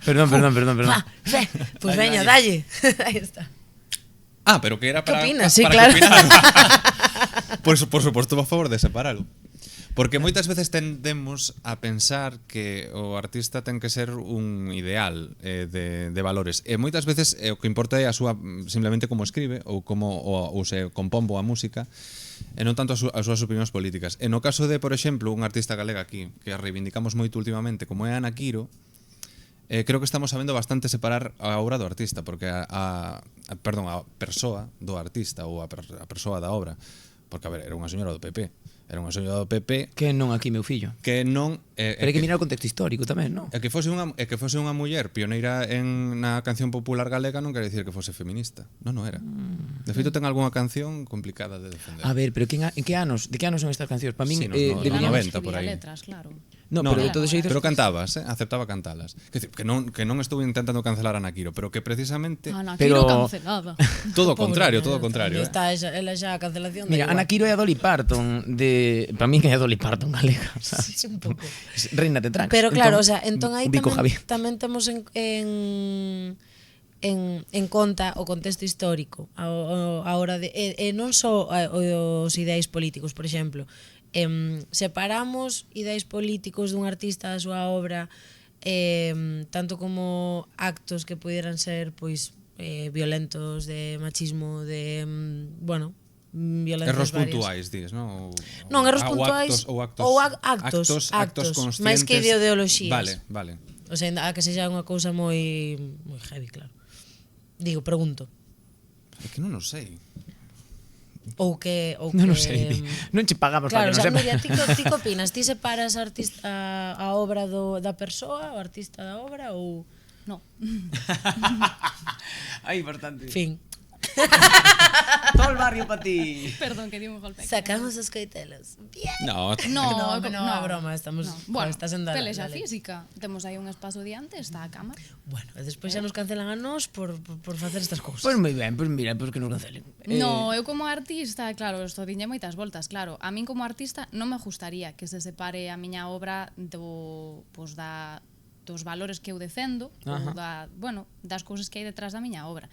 Perdón. Pues Dalle, veña, dalle. dalle. Aí está. Pero que era ¿Qué para... opinas? Sí, para claro. que opinaran. por suposto, a favor de separalo. Porque moitas veces tendemos a pensar que o artista ten que ser un ideal de valores. E moitas veces o que importa é a súa simplemente como escribe ou como ou se compón boa música e non tanto as súas opinións políticas. E no caso de, por exemplo, un artista galega aquí que a reivindicamos moito últimamente como é Ana Quiro, creo que estamos sabendo bastante separar a obra do artista, porque a persoa do artista ou a persoa da obra, porque a ver, era unha señora do PP, Que non aquí meu fillo. que non Pero hai que mirar o contexto histórico tamén, non? e que fose unha muller pioneira na canción popular galega non quere dicir que fose feminista. Non era. De feito ten algunha canción complicada de defender. A ver, pero en que anos? De que anos son estas cancións? Para min Sí, nos deberíamos... 90 por aí. Letras, claro. No, pero de todos xeitos pero cantabas, aceptaba cantalas. Que decir, que non estou intentando cancelar a Ana Quiro, pero que precisamente Ana Pero- Quiro cancelada. todo o contrario, todo o contrario. Está ela xa a cancelación. da Mira, igual. Ana Quiro é a Dolly Parton para min é a Dolly Parton galega, sabes? Sí, un pouco. Reina de tracks. Pero claro, o sea, entón aí Vico Javi. tamén temos en conta o contexto histórico a hora de non só os ideais políticos, por exemplo, separamos ideais políticos dun artista da súa obra, tanto como actos que pudieran ser pois violentos, de machismo, de bueno, violencias Erros varias. puntuais, dis, non? Non, erros puntuais ou actos, máis que ideoloxías. Vale. O sea, a que sexa unha cousa moi heavy, claro. Digo, pregunto. É que non o sei. Ou que Non o sei, non che pagamos claro, para que o sea, non Nuria, sepa. ti que opinas? Ti separas a obra da persoa, o artista da obra ou No. Aí, bastante. fin? Todo el barrio para ti. Perdón, que di un golpe. Sacamos os coitelos. Bien. No, No, é broma, estamos Bueno, está sendo pelexa física. Temos aí un espazo diante, está a cama. Bueno, e despois xa nos cancelan a nós por facer estas cousas. Pois moi ben, pois mira, pois que nos cancelen. No, eu como artista, claro, isto diñe moitas voltas, claro. A min como artista non me gustaría que se separe a miña obra dos valores que eu defendo ou das cousas que hai detrás da miña obra.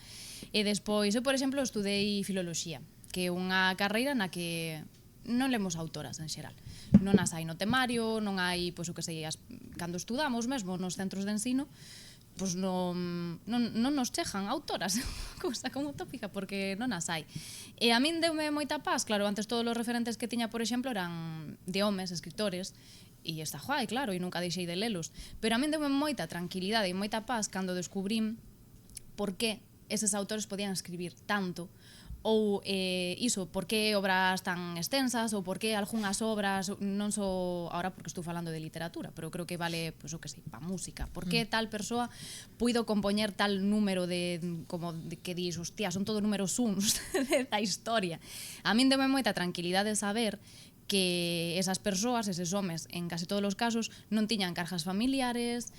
E despois, eu, por exemplo, estudei filoloxía, que é unha carreira na que non lemos autoras en xeral. Non as hai no temario, non hai, pois o que sei, cando estudamos mesmo nos centros de ensino, pois non nos chejan autoras, cousa como tópica, porque non as hai. E a min deume moita paz, claro, antes todos os referentes que tiña, por exemplo, eran de homes, escritores, e está guai, claro, e nunca deixei de lelos. Pero a min deume moita tranquilidade e moita paz cando descubrín por que eses autores podían escribir tanto, ou por que obras tan extensas, ou por que algunhas obras, non só agora porque estou falando de literatura, pero creo que vale, pois o que sei, pa música, por que tal persoa puido compoñer tal número como de que dis, hostia, son todo números uns da historia. A min deme moita tranquilidade saber que esas persoas, eses homes, en case todos os casos, non tiñan cargas familiares,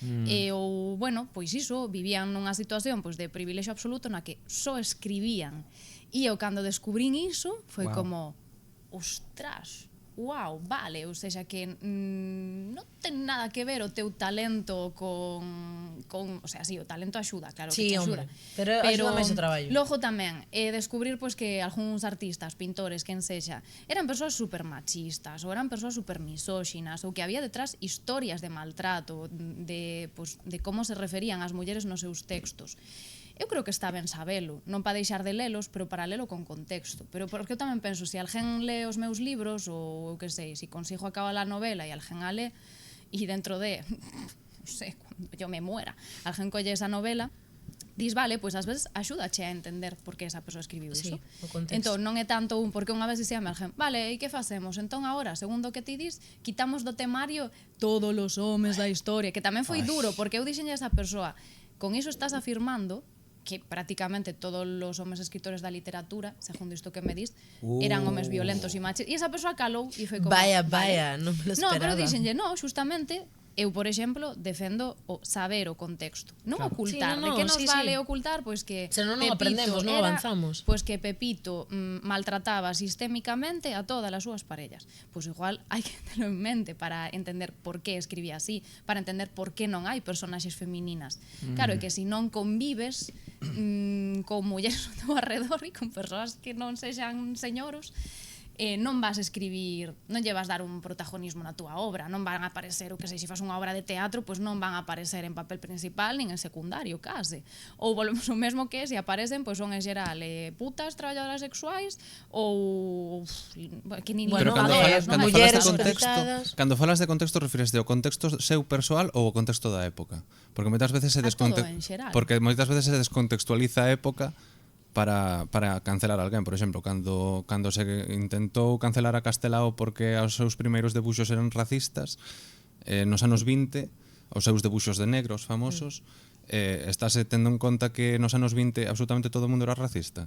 ou, bueno, pois iso, vivían nunha situación pois de privilexio absoluto na que só escribían. E eu, cando descubrín iso, foi como, ostras, wow, vale, ou seja, que non ten nada que ver o teu talento con o sea, sí, o talento axuda, claro Sí, que te axuda. hombre, pero axuda máis o traballo. Logo tamén, descubrir pois que algúns artistas, pintores, quen sexa, eran persoas super machistas, ou eran persoas super misóxinas, ou que había detrás historias de maltrato, de como se referían as mulleres nos seus textos. Eu creo que está ben sabelo, non para deixar de lelos, pero para lelo con contexto. Pero porque eu tamén penso, se alguén lee os meus libros, ou eu que sei, se consigo acabar a novela e alguén a lee, e dentro de, non sei, cando yo me muera, alguén colle esa novela, dis, vale, pois ás veces axúdache a entender por que esa persoa escribiu iso. o contexto. Entón, non é tanto porque unha vez dixeme alguén, vale, e que facemos? Entón, agora, segundo o que ti dis, quitamos do temario todos os homes da historia, que tamén foi duro, porque eu dixenlle a esa persoa, con iso estás afirmando que prácticamente todos os homes escritores da literatura, segundo isto que me dis, eran homes violentos e machistas. E esa persoa calou e foi como... Vaya, vale. non me lo No, esperaba. pero dixenlle, no, xustamente, eu, por exemplo, defendo o saber o contexto. Non ocultar. Sí, De que nos sí, vale sí. ocultar? Pois que Senón non aprendemos, non avanzamos. Pois que Pepito maltrataba sistémicamente a todas as súas parellas. Pois igual hai que telo en mente para entender por que escribía así, para entender por que non hai personaxes femininas. Claro, é que se non convives con mulleres ao teu arredor e con persoas que non sexan señoros, non vas a escribir, non lle vas dar un protagonismo na túa obra, non van a aparecer, o que sei, se fas unha obra de teatro, pois non van a aparecer en papel principal nin en secundario, case. Ou volvemos o mesmo que se aparecen, pois son en xeral putas, traballadoras sexuais ou que nin Bueno, Pero mulleres, mulleres escravizadas. cando falas de contexto, refires ao contexto seu persoal ou ao contexto da época? Porque moitas veces se A todo, en xeral. porque moitas veces se descontextualiza a época para cancelar alguén. Por exemplo, cando se intentou cancelar a Castelao porque os seus primeiros debuxos eran racistas, nos anos 20, os seus debuxos de negros famosos, estáse tendo en conta que nos anos 20 absolutamente todo o mundo era racista.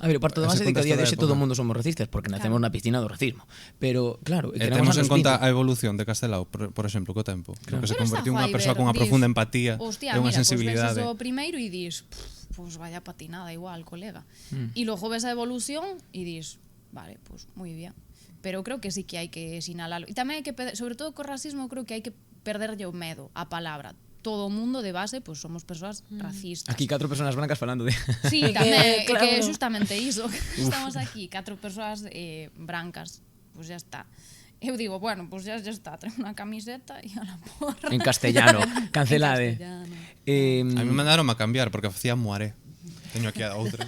A ver, parto da Ese base de que a día de contexto da hoxe época. todo o mundo somos racistas porque nacemos na piscina do racismo. Pero, claro, Temos en anos conta 20. a evolución de Castelao, por exemplo, co tempo. Que se Pero convertiu está unha guai persoa ver, cunha dis, profunda empatía hostia, e unha mira, sensibilidade. Pues ves eso primeiro e dis, pues vaya patinada igual, colega. Y logo ves a evolución e dis, vale, pues muy bien. Pero creo que sí que hai que sinalarlo. E tamén hai que, sobre todo co racismo, creo que hai que perderlle o medo á palabra. Todo o mundo de base, pues somos persoas racistas. Aquí 4 personas blancas falando de... Sí, Que, tamén, claro. que é justamente iso. Estamos aquí, 4 persoas brancas, pues ya está. Eu digo, bueno, pues ya está, traigo unha camiseta e a la porra. En castellano, cancelade. En castellano. A mí me mandaron a cambiar porque facía moaré. Teño aquí a outra.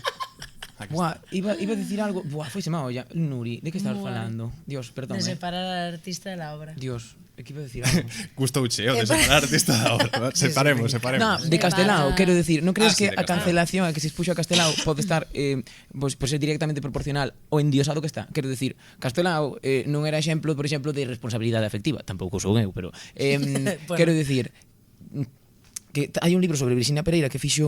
Aquí Buah, iba a decir algo... Buah, foise má olla. Nuri, de que estabas falando? Dios, perdón, De separar al artista de la obra. Dios, é que iba a decir algo. Gustouche, o de separar artista da obra. Separemos. No, de Castelao, quero decir, non crees sí, que de a Castelao. cancelación a que se expuxo a Castelao pode estar pues ser directamente proporcional ao endiosado que está? Quero decir, Castelao non era exemplo, por exemplo, de responsabilidade afectiva, tampouco sou eu, pero Bueno. quero decir que hai un libro sobre Virxinia Pereira que fixo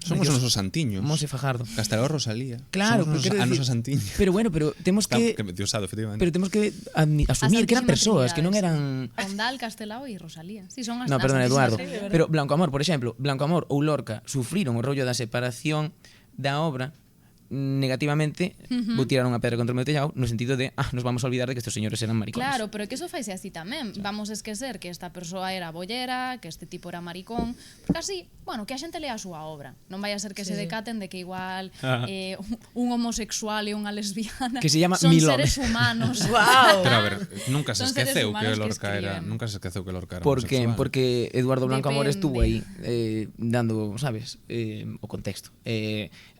Somos os nosos santiños. Monse Fajardo. Castelao Rosalía. Claro, Somos pero quero a decir, nosa santiña. pero bueno, pero temos que Diosado, efectivamente. pero temos que asumir que eran persoas, que non eran Ondal, Castelao e Rosalía. Sí, son as No, as perdón, Santísimas Eduardo. Tres. Pero Blanco Amor, por exemplo, Blanco Amor ou Lorca sufriron o rollo da separación da obra negativamente, vou tirar unha pedra contra o meu tellado no sentido de, nos vamos a olvidar de que estes señores eran maricones. Claro, pero que eso faise así tamén. Vamos a esquecer que esta persoa era bollera, que este tipo era maricón, porque así, bueno, que a xente lea a súa obra. Non vai a ser que se decaten de que igual un homosexual e unha lesbiana Que se llama son Milón. seres humanos. Wow. Pero a ver, nunca se Son seres esqueceu humanos que que Lorca era, escriben. nunca se esqueceu que Lorca era Por que? homosexual. Porque Eduardo Blanco Amor Depende. estuvo aí dando, sabes, o contexto.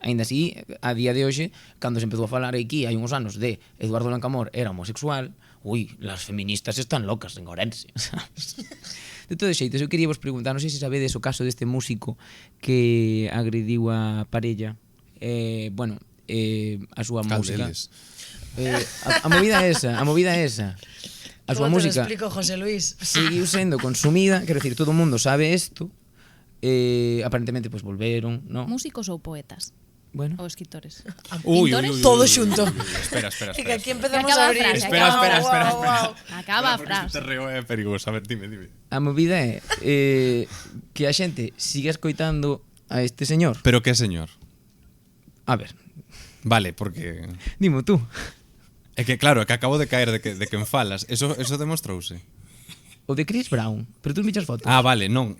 Aínda así, a día de hoxe, cando se empezou a falar aquí hai uns anos de Eduardo Blanco Amor era homosexual, las feministas están locas en Ourense, sabes? De todos xeitos, eu quería vos preguntar, non sei se sabedes o caso deste músico que agrediu a parella, a súa Cal música. deles? A movida é esa, a súa ¿Cómo te música lo explico, José Luis? seguiu sendo consumida, quero decir, todo o mundo sabe isto, aparentemente pues volveron, ¿no? Músicos ou poetas? Bueno, Ou escritores? Uy, Pintores? Todo xunto. Espera. Y que aquí empezamos Acaba a abrir. a frase, Espera. Acaba a Porque frase. este reo é perigoso. A ver, dime. a movida é que a xente siga escoitando a este señor. Pero que señor? A ver, Vale, porque... dimo tú. É que claro, é que acabo de caer de que en falas. Eso demostrouse. O de Chris Brown, pero tú me echas fotos. Vale, non.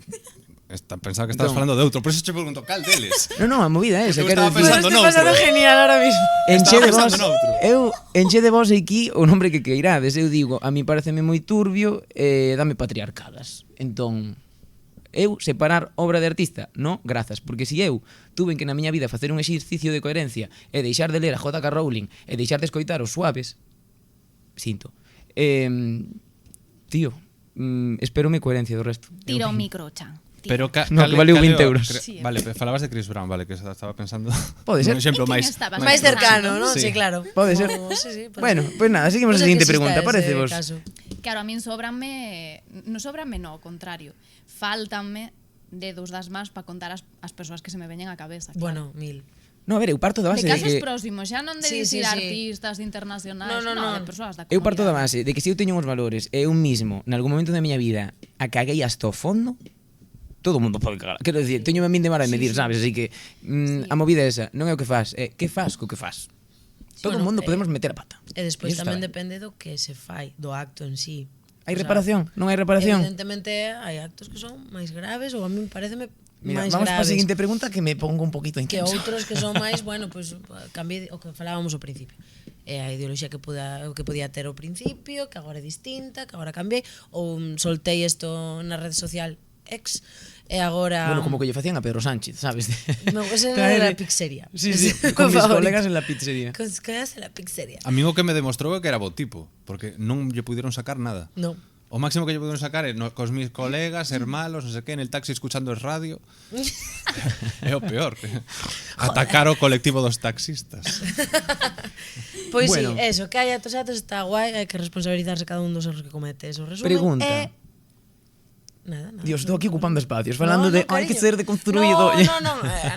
Pensaba que estabas Entón. falando de outro. Por eso te pregunto, cal deles? No, a movida é esa, Porque eu quero estaba decir. pensando Estoy pasando noutro. genial ahora mismo. Enche de Estaba vos, pensando noutro. eu enche de vos aquí o nombre que queirades. Eu digo, a mí pareceme moi turbio e dame patriarcadas. Entón, eu separar obra de artista? No, grazas, porque si eu tuve que na miña vida facer un exercicio de coherencia e deixar de ler a J.K. Rowling e deixar de escoitar os suaves, sinto. Tío, espérome coherencia do resto. Tira o micro, Chan. Tira. Pero No, que valeu 20 euros. Sí, Vale, falabas de Chris Brown, vale, que estaba pensando. Pode ser. Un exemplo ¿En quién máis estabas? Más cercano, ¿no? Sí. Sí, claro. Pode ser. Sí, pues Bueno, sí. pues nada, seguimos a Pues seguinte que exista pregunta, ese parece vos. caso. Claro, a min sobranme, ao contrario. Faltanme dedos das más para contar as persoas que se me veñen á cabeza. Bueno, Claro. 1000. No, a ver, eu parto da De base de casos que próximos, xa non de Sí, dicir sí, sí. artistas internacionais, No, de persoas da eu parto da comunidade. base de que se eu teño uns valores e eu mismo, en algún momento da miña vida, a caguei hasta o fondo, todo o mundo pode cagar. Quero dicir, teño a min de vara de medir, sabes? Así que a movida é esa, non é o que faz, é que faz co que faz. Todo o Bueno, mundo podemos meter a pata. E despois Iso está tamén ben. depende do que se fai, do acto en sí. Hai O sea, reparación? Non hai reparación? Evidentemente hai actos que son máis graves ou a mí pareceme Mira, máis vamos para a graves seguinte pregunta que me pongo un poquito que intenso. outros que son máis, bueno, pues cambié o que falábamos ao principio. A ideoloxía que podía ter ao principio, que agora é distinta, que agora cambiei, ou soltei isto na rede social X, e agora... Bueno, como que lle facían a Pedro Sánchez, sabes? No, ese Caer- era la pizzería. Sí, sí, Ese con mis favorito. colegas en la pizzería. Con mis colegas en la pizzería. A mí o que me demostrou é que era bo tipo, porque non lle pudieron sacar nada. No. O máximo que lle pudieron sacar é cos mis colegas, ser malos, non sei que, en el taxi escuchando el radio. É o peor. Atacar o colectivo dos taxistas. Pois Bueno. sí, eso, que hai actos está guai, hai que responsabilizarse cada un dos erros que comete. Eso resumen Pregunta. Nada. Dios, estou aquí ocupando espacios, falando de hai que cariño. ser deconstruído.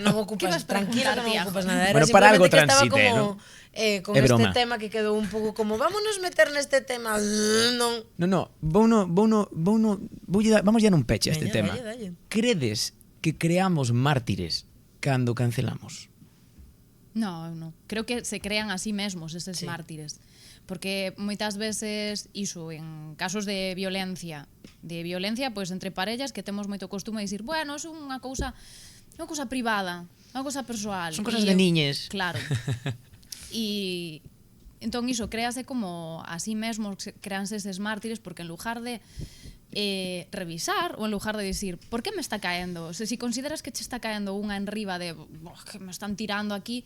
Non ocupas, tranquila, preguntar, non Tiago? ocupas nada. Era Bueno, para algo simplemente que estaba transité, como con É este broma. tema que quedou un pouco como vámonos meter neste tema. Non. No, vamos ya nun peche a este Veña, tema. dalle. Credes que creamos mártires cando cancelamos? No, eu non. Creo que se crean a sí mesmos eses Sí. mártires. Porque moitas veces iso en casos de violencia, pois entre parellas que temos moito costume de dicir, bueno, é unha cousa privada, unha cousa persoal. Son cosas E de eu- niñes. Claro. E entón iso créase como a sí mesmos, créanse eses mártires porque en lugar de revisar ou en lugar de dicir por que me está caendo, si consideras que che está caendo unha enriba de que me están tirando aquí,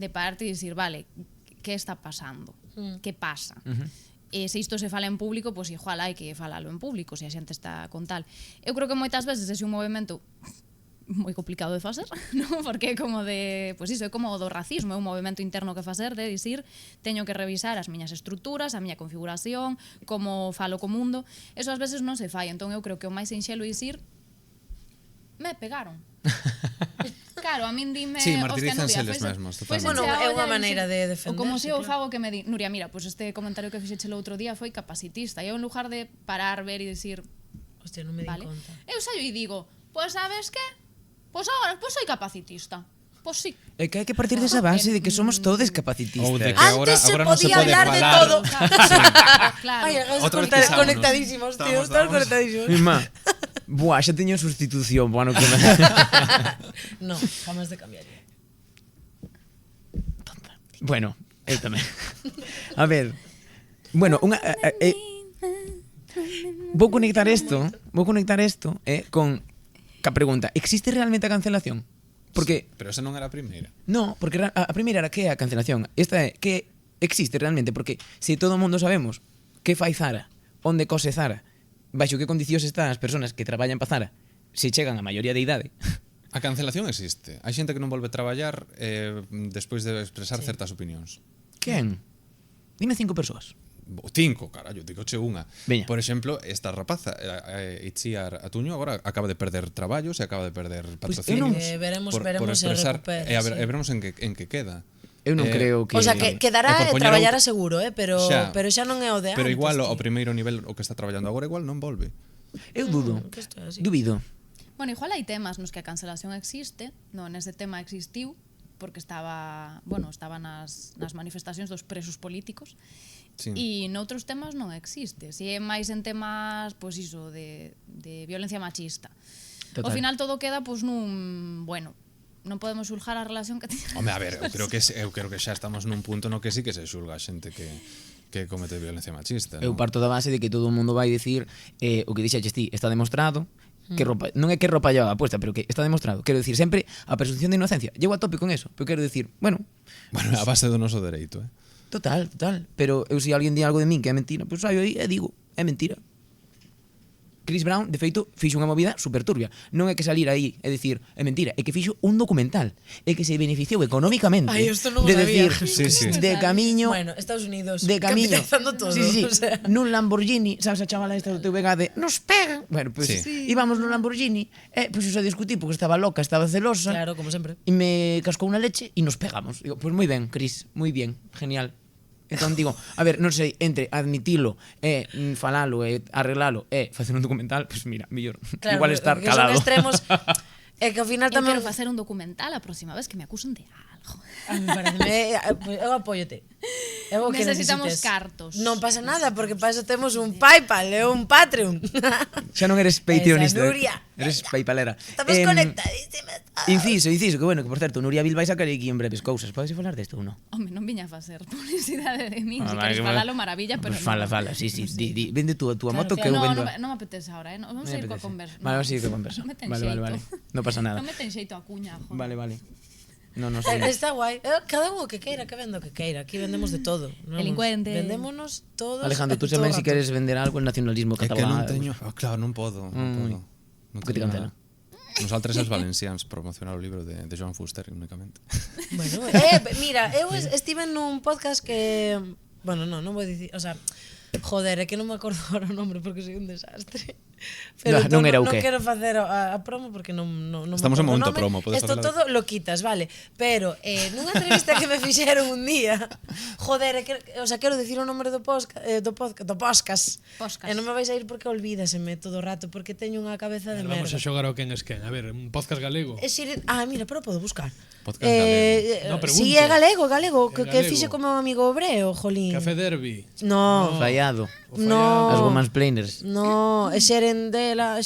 de pararte e dicir, vale, que está pasando? Que pasa? Se isto se fala en público, pois igual hai que falalo en público, se a xente está con tal. Eu creo que moitas veces é un movimento moi complicado de facer, non? Porque é como de, pois iso, é como o do racismo, é un movimento interno que facer de dicir, teño que revisar as miñas estruturas, a miña configuración, como falo co mundo. Eso ás veces non se fai, entón eu creo que o máis sinxelo é dicir, me pegaron. Claro, a min dime, Sí, hostia, martirízanse Nuria, eles mesmos, totalmente. Bueno, é unha maneira de O como defenderse, se eu claro. fago que me di, Nuria, mira, pois este comentario que fixeche o outro día foi capacitista, e eu en lugar de parar, ver e dicir, Hostia, non me di vale, conta. eu saio e digo, pois sabes que? Pois agora, pois soy capacitista. Pois sí. É que hai que partir desa base de que somos todos capacitistas. Ou de que Antes agora se non se podía pode hablar de falar. todo. Claro. Ay, estamos Outra vez pisámonos. conectadísimos, tío, estamos conectadísimos. Irmá, buah, xa teño sustitución, bueno, que No, jamás de cambiaría. Bueno, eu tamén. A ver. Bueno, vou conectar isto con a pregunta, existe realmente a cancelación? Porque Pero esa non era a primeira. no, porque a primeira era que é a cancelación. Esta é que existe realmente, porque se todo o mundo sabemos que fai Zara, onde cose Zara, baixo que condicións están as persoas que traballan pa Zara, se chegan a maioría de idade. A cancelación existe. Hai xente que non volve a traballar despois de expresar certas opinións. Quen? Dime 5 persoas. 5, carallo, digoche unha. Veña. Por exemplo, esta rapaza, Itziar Atuño, agora acaba de perder traballos e acaba de perder patrocinios. veremos se expresar, recupera, e sí. veremos en que queda. Eu non creo que... O sea, que quedará por e poñer traballará outro- seguro, pero xa non é o de antes. Pero igual o tío. primeiro nivel o que está traballando agora igual non volve. Eu dudo. que isto é así. Dubido. Bueno, igual hai temas nos que a cancelación existe, non, nese tema existiu, porque estaba nas manifestacións dos presos políticos, Sí. e noutros temas non existe. Si é máis en temas, pois iso, de violencia machista. Total. Ao final todo queda pois nun, bueno, non podemos xulgar a relación que teñen. Home, a ver, eu creo que xa estamos nun punto no que sí que se xulga a xente que comete violencia machista, Eu non? parto da base de que todo o mundo vai dicir o que dixeches ti, está demostrado que roupa, non é que roupa lleva apuesta, pero que está demostrado. Quero dicir, sempre a presunción de inocencia. Llego a tope con eso, pero quero dicir, bueno, Bueno, a base do noso dereito, total, pero eu se alguén di algo de min que é mentira, pois saio aí e digo, é mentira. Chris Brown, de feito, fixo unha movida super turbia. Non é que salir aí e dicir, é mentira, é que fixo un documental, é que se beneficiou económicamente Ai, isto non o de sabía. decir, Sí, sí. de camiño, Bueno, Estados Unidos. de camiño. Capitalizando todo. Sí, O sea. nun Lamborghini, sabes a chavala esta do TVG de nos pegan. Bueno, pues Sí. íbamos nun Lamborghini, pues eso a discutir porque estaba loca, estaba celosa. Claro, como sempre. E me cascou unha leche e nos pegamos. Digo, pues moi ben, Cris, moi bien, genial. Entón digo, a ver, non sei, entre admitilo e falalo e arreglalo e facer un documental, pues mira, mellor Claro, igual estar que calado. Son extremos. É que ao final Eu tamén quero facer un documental a próxima vez que me acusen de algo. A mí parece, eu apóyote. É o que Necesitamos necesites. cartos. Non pasa nada, porque para eso temos un Paypal e un Patreon. Xa non eres patreonista. Esa Nuria. Eres paypalera. Estamos conectadísimas. Inciso, que bueno, que por certo, Nuria Vil vai sacar aquí en breves cousas. Podes falar desto ou non? Home, non viña a facer publicidade de min, Ah, se vale, queres vale. falalo maravilla, pero Pues fala, sí, di, vende tú a túa moto que eu no, vendo. non me apetece ahora, non vamos a ir coa conversa. Vale, vamos a ir coa conversa. Non me ten Vale, xeito. non pasa nada. Non me ten xeito a cuña, joder. Vale. No sei. Está guai. Cada un o que queira, que venda o que queira. Aquí vendemos de todo. Vamos. Delincuentes. Vendémonos todos. Alejandro, tú todo tamén o si rato. queres vender algo el nacionalismo É que catalán. non teño... claro, non podo. Non Que te teño cancela. nada. Nosaltres as valencians promocionar o libro de Joan Fuster únicamente. Bueno, mira, eu estive nun podcast que... Bueno, non vou dicir... O sea, joder, é que non me acordo agora o nombre porque soy un desastre. Non era o non que. quero facer a promo porque non me Estamos en acordo o momento nome. promo, podes Isto facela. todo lo quitas, vale. Pero nunha entrevista que me fixeron un día, joder, o sea, quero dicir o número do podcast. Podcast. E non me vais a ir porque olvídaseme todo o rato, porque teño unha cabeza de Vamos merda. a xogar ao quen es quen. A ver, un podcast galego. Mira, pero podo buscar. Podcast galego. No, pregunto. Si é galego, que galego. fixe como meu amigo Obreo, jolín. Café Derby. No, Fallado. no. As womansplainers. No, é Xerendole.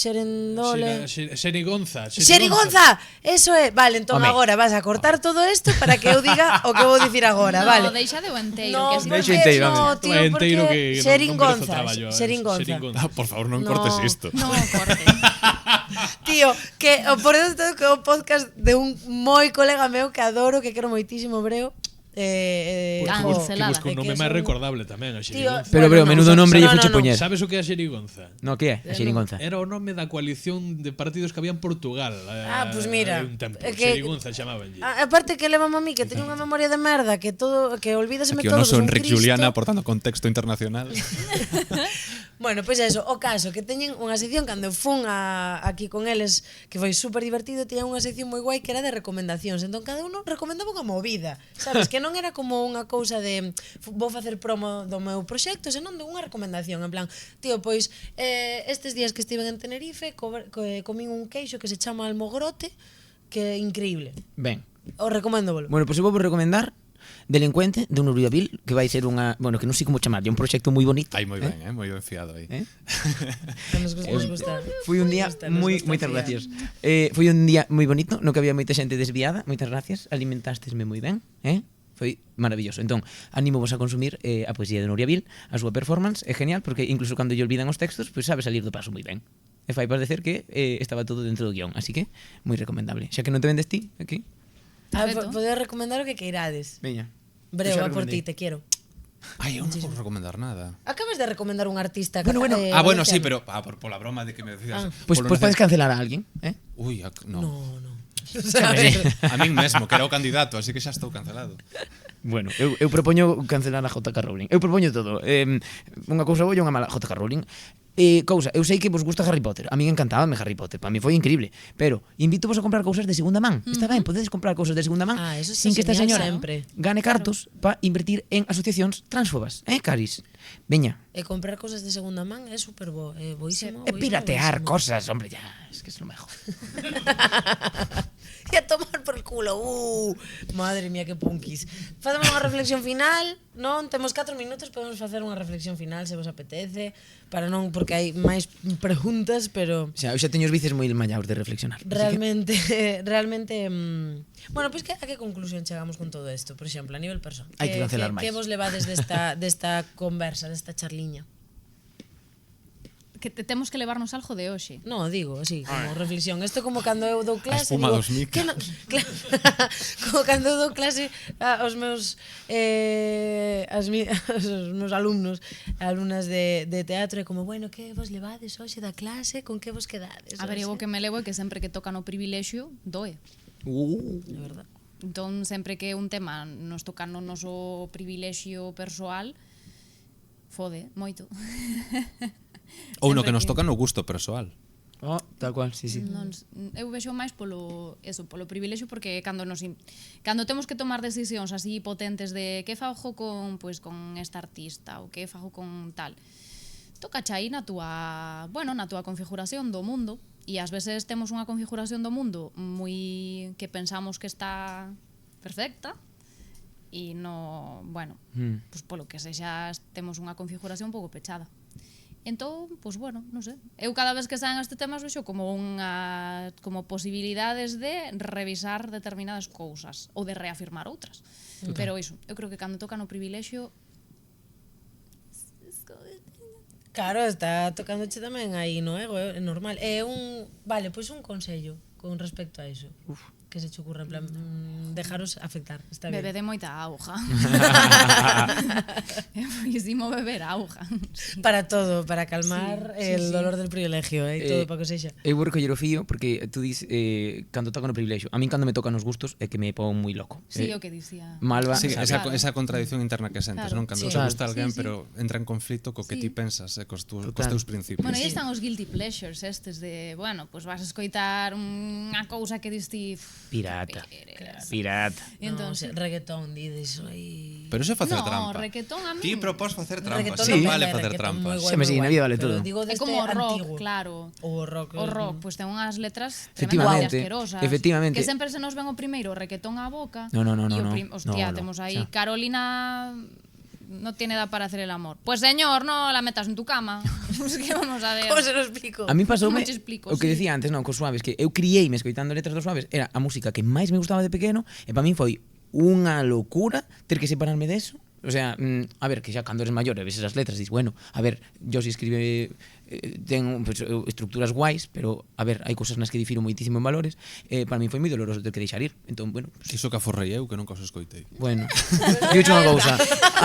Xerigonza. Xerigonza, eso é. Vale, entón Home. agora vas a cortar todo isto para que eu diga o que vou dicir agora, No, vale? deixa de o enteiro, No, que así Deixo porque, inteiro, no, home. tío, Vai enteiro porque que non merece o Xeringonza, traballo. Xeringonza. Ah, por favor, non No. cortes isto. No corte. Tío, que por eso tengo que o podcast de un moi colega meu que adoro, que quero moitísimo, Breo. Cancelada. Que busca un nome máis recordable tamén, a Tío, Xerigonza. Pero, Breo, menudo nombre lle fuche no. poñer. Sabes o que é a Xerigonza? No, que é? A xeringonza. Era o nome da coalición de partidos que había en Portugal. Pues mira, hai un tempo. é que- Xerigonza chamabanlle. Aparte que levamos a mí que teño unha memoria de merda, que todo que olvídaseme Aquí o todo. noso que son Enrique Cristo. Juliana aportando contexto internacional. Bueno, pois eso, o caso que teñen unha sección cando eu fun aquí con eles, que foi super divertido, tiñan unha sección moi guai que era de recomendacións. Entón cada uno recomendaba unha movida, sabes? Que non era como unha cousa de vou facer promo do meu proxecto, senón de unha recomendación, en plan, tío, pois estes días que estiven en Tenerife, comín un queixo que se chama almogrote, que é increíble. Ben. O recomendo, bolo. Bueno, pois eu vou recomendar Delincuente de Unuriabil, que vai ser unha, bueno, que non sei como chamarlle, un proxecto moi bonito. Aí moi ben, moi ben fiado aí. Nos gusta. Foi un día moitas gracias. Foi un día moi bonito, no que había moita xente desviada, moitas gracias, alimentástesme moi ben, foi maravilloso. Entón, animo vos a consumir a poesía de Nuria Vil, a súa performance é genial porque incluso cando lle olvidan os textos, pois sabe salir do paso moi ben. E fai parecer que estaba todo dentro do guión, así que moi recomendable. Xa que non te vendes ti aquí. Perfecto. Podes recomendar o que queirades. Veña. Breo, Pois xa va por ti, recomendei. te quiero. Ai, eu non podo recomendar nada. Acabas de recomendar un artista. Bueno, Bueno, sí, valenciano. pero por la broma de que me decías. Pois polo podes nece- cancelar a alguén, Ui, no. No. A min mesmo, que era o candidato, así que xa estou cancelado. Bueno, eu propoño cancelar a J.K. Rowling. Eu propoño todo. Unha cousa boa e unha mala. J.K. Rowling. Cousa, eu sei que vos gusta Harry Potter. A mí encantábame Harry Potter. Para mí foi increíble. Pero invito vos a comprar cousas de segunda man. Está ben, podedes comprar cousas de segunda man Eso está sin que esta genial señora sempre. gane cartos para invertir en asociacións transfobas. Caris? Veña. E comprar cosas de segunda man é super bo, é boísimo. E piratear cosas, hombre, ya. Es que es lo mejor. E a tomar por culo. Madre mía, que punkis. Facemos unha reflexión final, non? Temos 4 minutos, podemos facer unha reflexión final se vos apetece, para non, porque hai máis preguntas, pero O sea, eu xa teño os vices moi mallaos de reflexionar. Así que- realmente bueno, pois a que conclusión chegamos con todo isto, por exemplo, a nivel persoal. Hai que cancelar máis. Que vos levades desta conversa, desta charliña? Que temos que levarnos algo de hoxe. No, digo, así, como reflexión. Isto como cando eu dou clase, espuma digo, dos micos. que como cando eu dou clase aos meus aos meus alumnos, alumnas de teatro, é como, bueno, que vos levades hoxe da clase, con que vos quedades? A ver, eu o hoxe? que me levo é que sempre que toca no privilexio, doe. É verdad. Entón, sempre que un tema nos toca no noso privilexio persoal, fode, moito. Ou no Sempre que nos toca no gusto persoal. Oh, tal cual, sí, sí. Non, eu vexo máis polo privilexio porque cando temos que tomar decisións así potentes de que fago con esta artista ou que fago con tal, toca aí na túa configuración do mundo, e ás veces temos unha configuración do mundo moi que pensamos que está perfecta e no, pois polo que sexa temos unha configuración un pouco pechada. Entón, pois bueno, non sei. Eu cada vez que saen este temas vexo como posibilidades de revisar determinadas cousas ou de reafirmar outras. Pero iso, eu creo que cando toca no privilexio Claro, está tocándoche tamén aí no ego, é normal. Vale, pois un consello con respecto a iso. que se che ocurra, en plan, dejaros afectar, está bien. Bebe de moita auga. É boísimo beber auga. Para todo, para calmar el dolor del privilegio, e todo para que sexa. Eu vou recoller o fío porque tú dis cando toca no privilexio. A min cando me tocan os gustos é que me pon moi loco. Sí, o que dicía. Malva, Sí, sabes? esa contradición interna que sentes, Claro, non? Cando sí. te gusta Sí, alguén, sí. pero entra en conflito co que ti pensas e cos Total. teus principios. Bueno, aí están os guilty pleasures estes de, bueno, pues vas a escoitar unha cousa que diste Pirata. Pirata. E entón, No, reggaetón, dides aí. Pero eso é facer no, trampa. reggaetón a mí. Ti propós facer trampa, Reggaetón sí, tamén vale é facer reggaetón trampa. moi guai, Sí, moi sí, na guai, vida vale pero todo. digo É deste como o rock, antigo. claro. O rock. O rock, pois ten unhas letras Efectivamente, tremendamente asquerosas. efectivamente. Que sempre se nos ven o primeiro o reggaetón á boca. No, no, no, e o no, hostia, no, temos aí xa. Carolina no tiene edad para hacer el amor. Pues señor, no la metas en tu cama. Es que vamos a ver. Como se lo explico? A mí pasoume Non te explico, o que sí. decía antes, non, cos Suaves, que eu criei-me escoitando letras dos Suaves, era a música que máis me gustaba de pequeno, e para min foi unha locura ter que separarme deso. O sea, a ver, que xa cando eres maior e ves esas letras, dis, bueno, a ver, yo si escribe ten pues, estructuras guais, pero a ver, hai cousas nas que difiro moitísimo en valores, para min foi moi doloroso ter que deixar ir. Entón, bueno, pues, Iso que aforrei eu, que nunca os escoitei. bueno. Digo unha cousa,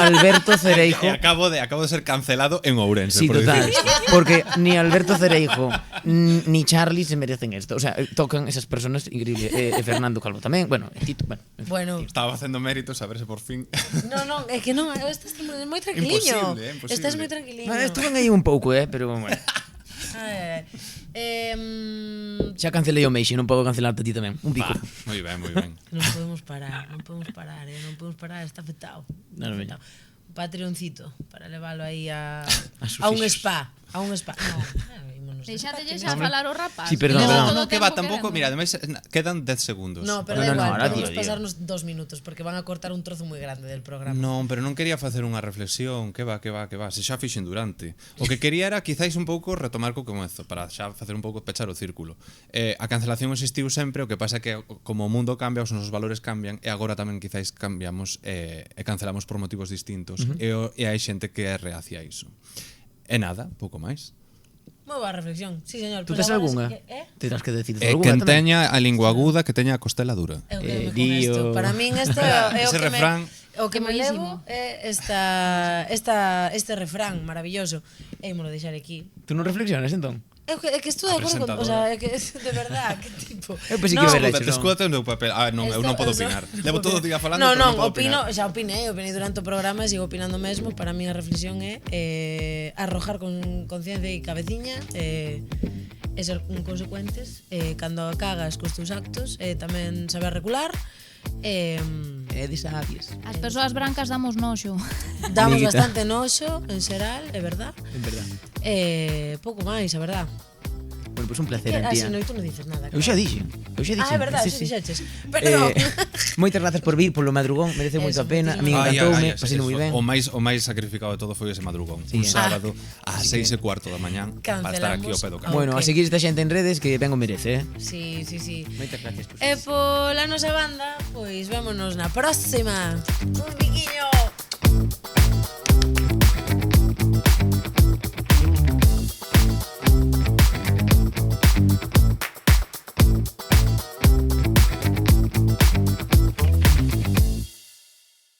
Alberto Cereijo. E acabo de ser cancelado en Ourense Sí, por total. dicir isto. Porque ni Alberto Cereijo ni Charlie se merecen esto. O sea, tocan esas personas increíbles. E Fernando Calvo tamén. Bueno, e Tito, bueno. en fin. Bueno, Estaba facendo méritos a verse por fin. no, é que non, estás moi tranquiliño. Imposible. Estás moi tranquiliño. Estuve aí un pouco, pero bueno. Ai, Xa cancelei o Meixi, non podo cancelarte a ti tamén. Un pico. Moi ben, moi ben. non podemos parar, non podemos parar, está afectado. No, no, Un Patreoncito para leválo aí a sus un fixos. spa, No, ímonos de Deixátelle spa, xa falar o rapaz. Sí, perdón, Leva perdón. todo o No, que va, tempo tampouco, querendo. mira, ademais quedan 10 segundos. No, pero No, da no, igual, ahora podemos tío. pasarnos 2 minutos porque van a cortar un trozo moi grande del programa. Non, pero non quería facer unha reflexión, que va, se xa fixen durante. O que quería era quizáis un pouco retomar co comezo, para xa facer un pouco pechar o círculo. A cancelación existiu sempre, o que pasa é que como o mundo cambia, os nosos valores cambian, e agora tamén quizáis cambiamos e cancelamos por motivos distintos, e hai xente que é reacia a iso. E nada, pouco máis. Moi boa reflexión. Sí, señor. Tú Pois tes agora algunha? sí que- Terás que decir E algunha quen tamén. teña a lingua aguda, que teña a costela dura. Eu quedo con Dío. esto. Para min isto é o Ese que refrán. o que me Buenísimo. levo é este refrán maravilloso. Eimolo deixar aquí. Tú non reflexionas, entón? É que estou de acordo con, o sea, é que de verdad, que tipo. Eu pensei que iba a ver Escúdate, hecho, non? escúdate o meu papel. Non, eu non podo opinar. Levo todo o día falando, No, pero non, non podo opino, opinar. xa opinei durante o programa e sigo opinando mesmo. Para mí a reflexión é arrojar con conciencia e cabeciña e ser consecuentes cando cagas cos teus actos tamén saber recular É de sabias. As persoas brancas damos noxo. damos Amiguita. bastante noxo en xeral, é verdad. En verdad. Pouco máis, a verdad. Bueno, pues un placer, Si tía. non, tú non dices nada. Eu xa dixen. Ah, é verdad, Sí, sí, sí. dixeches. Perdón. Moitas grazas por vir polo madrugón, merece moito a pena. A mí encantoume, pasei moi ben. O máis sacrificado de todo foi ese madrugón. Un sábado ás 6:15 da mañán para estar aquí ao pé do carro. Bueno, a Ok. seguir esta xente en redes que ben o merece, Sí. Moitas gracias. E pola nosa banda, pois vémonos na próxima. Un biquiño.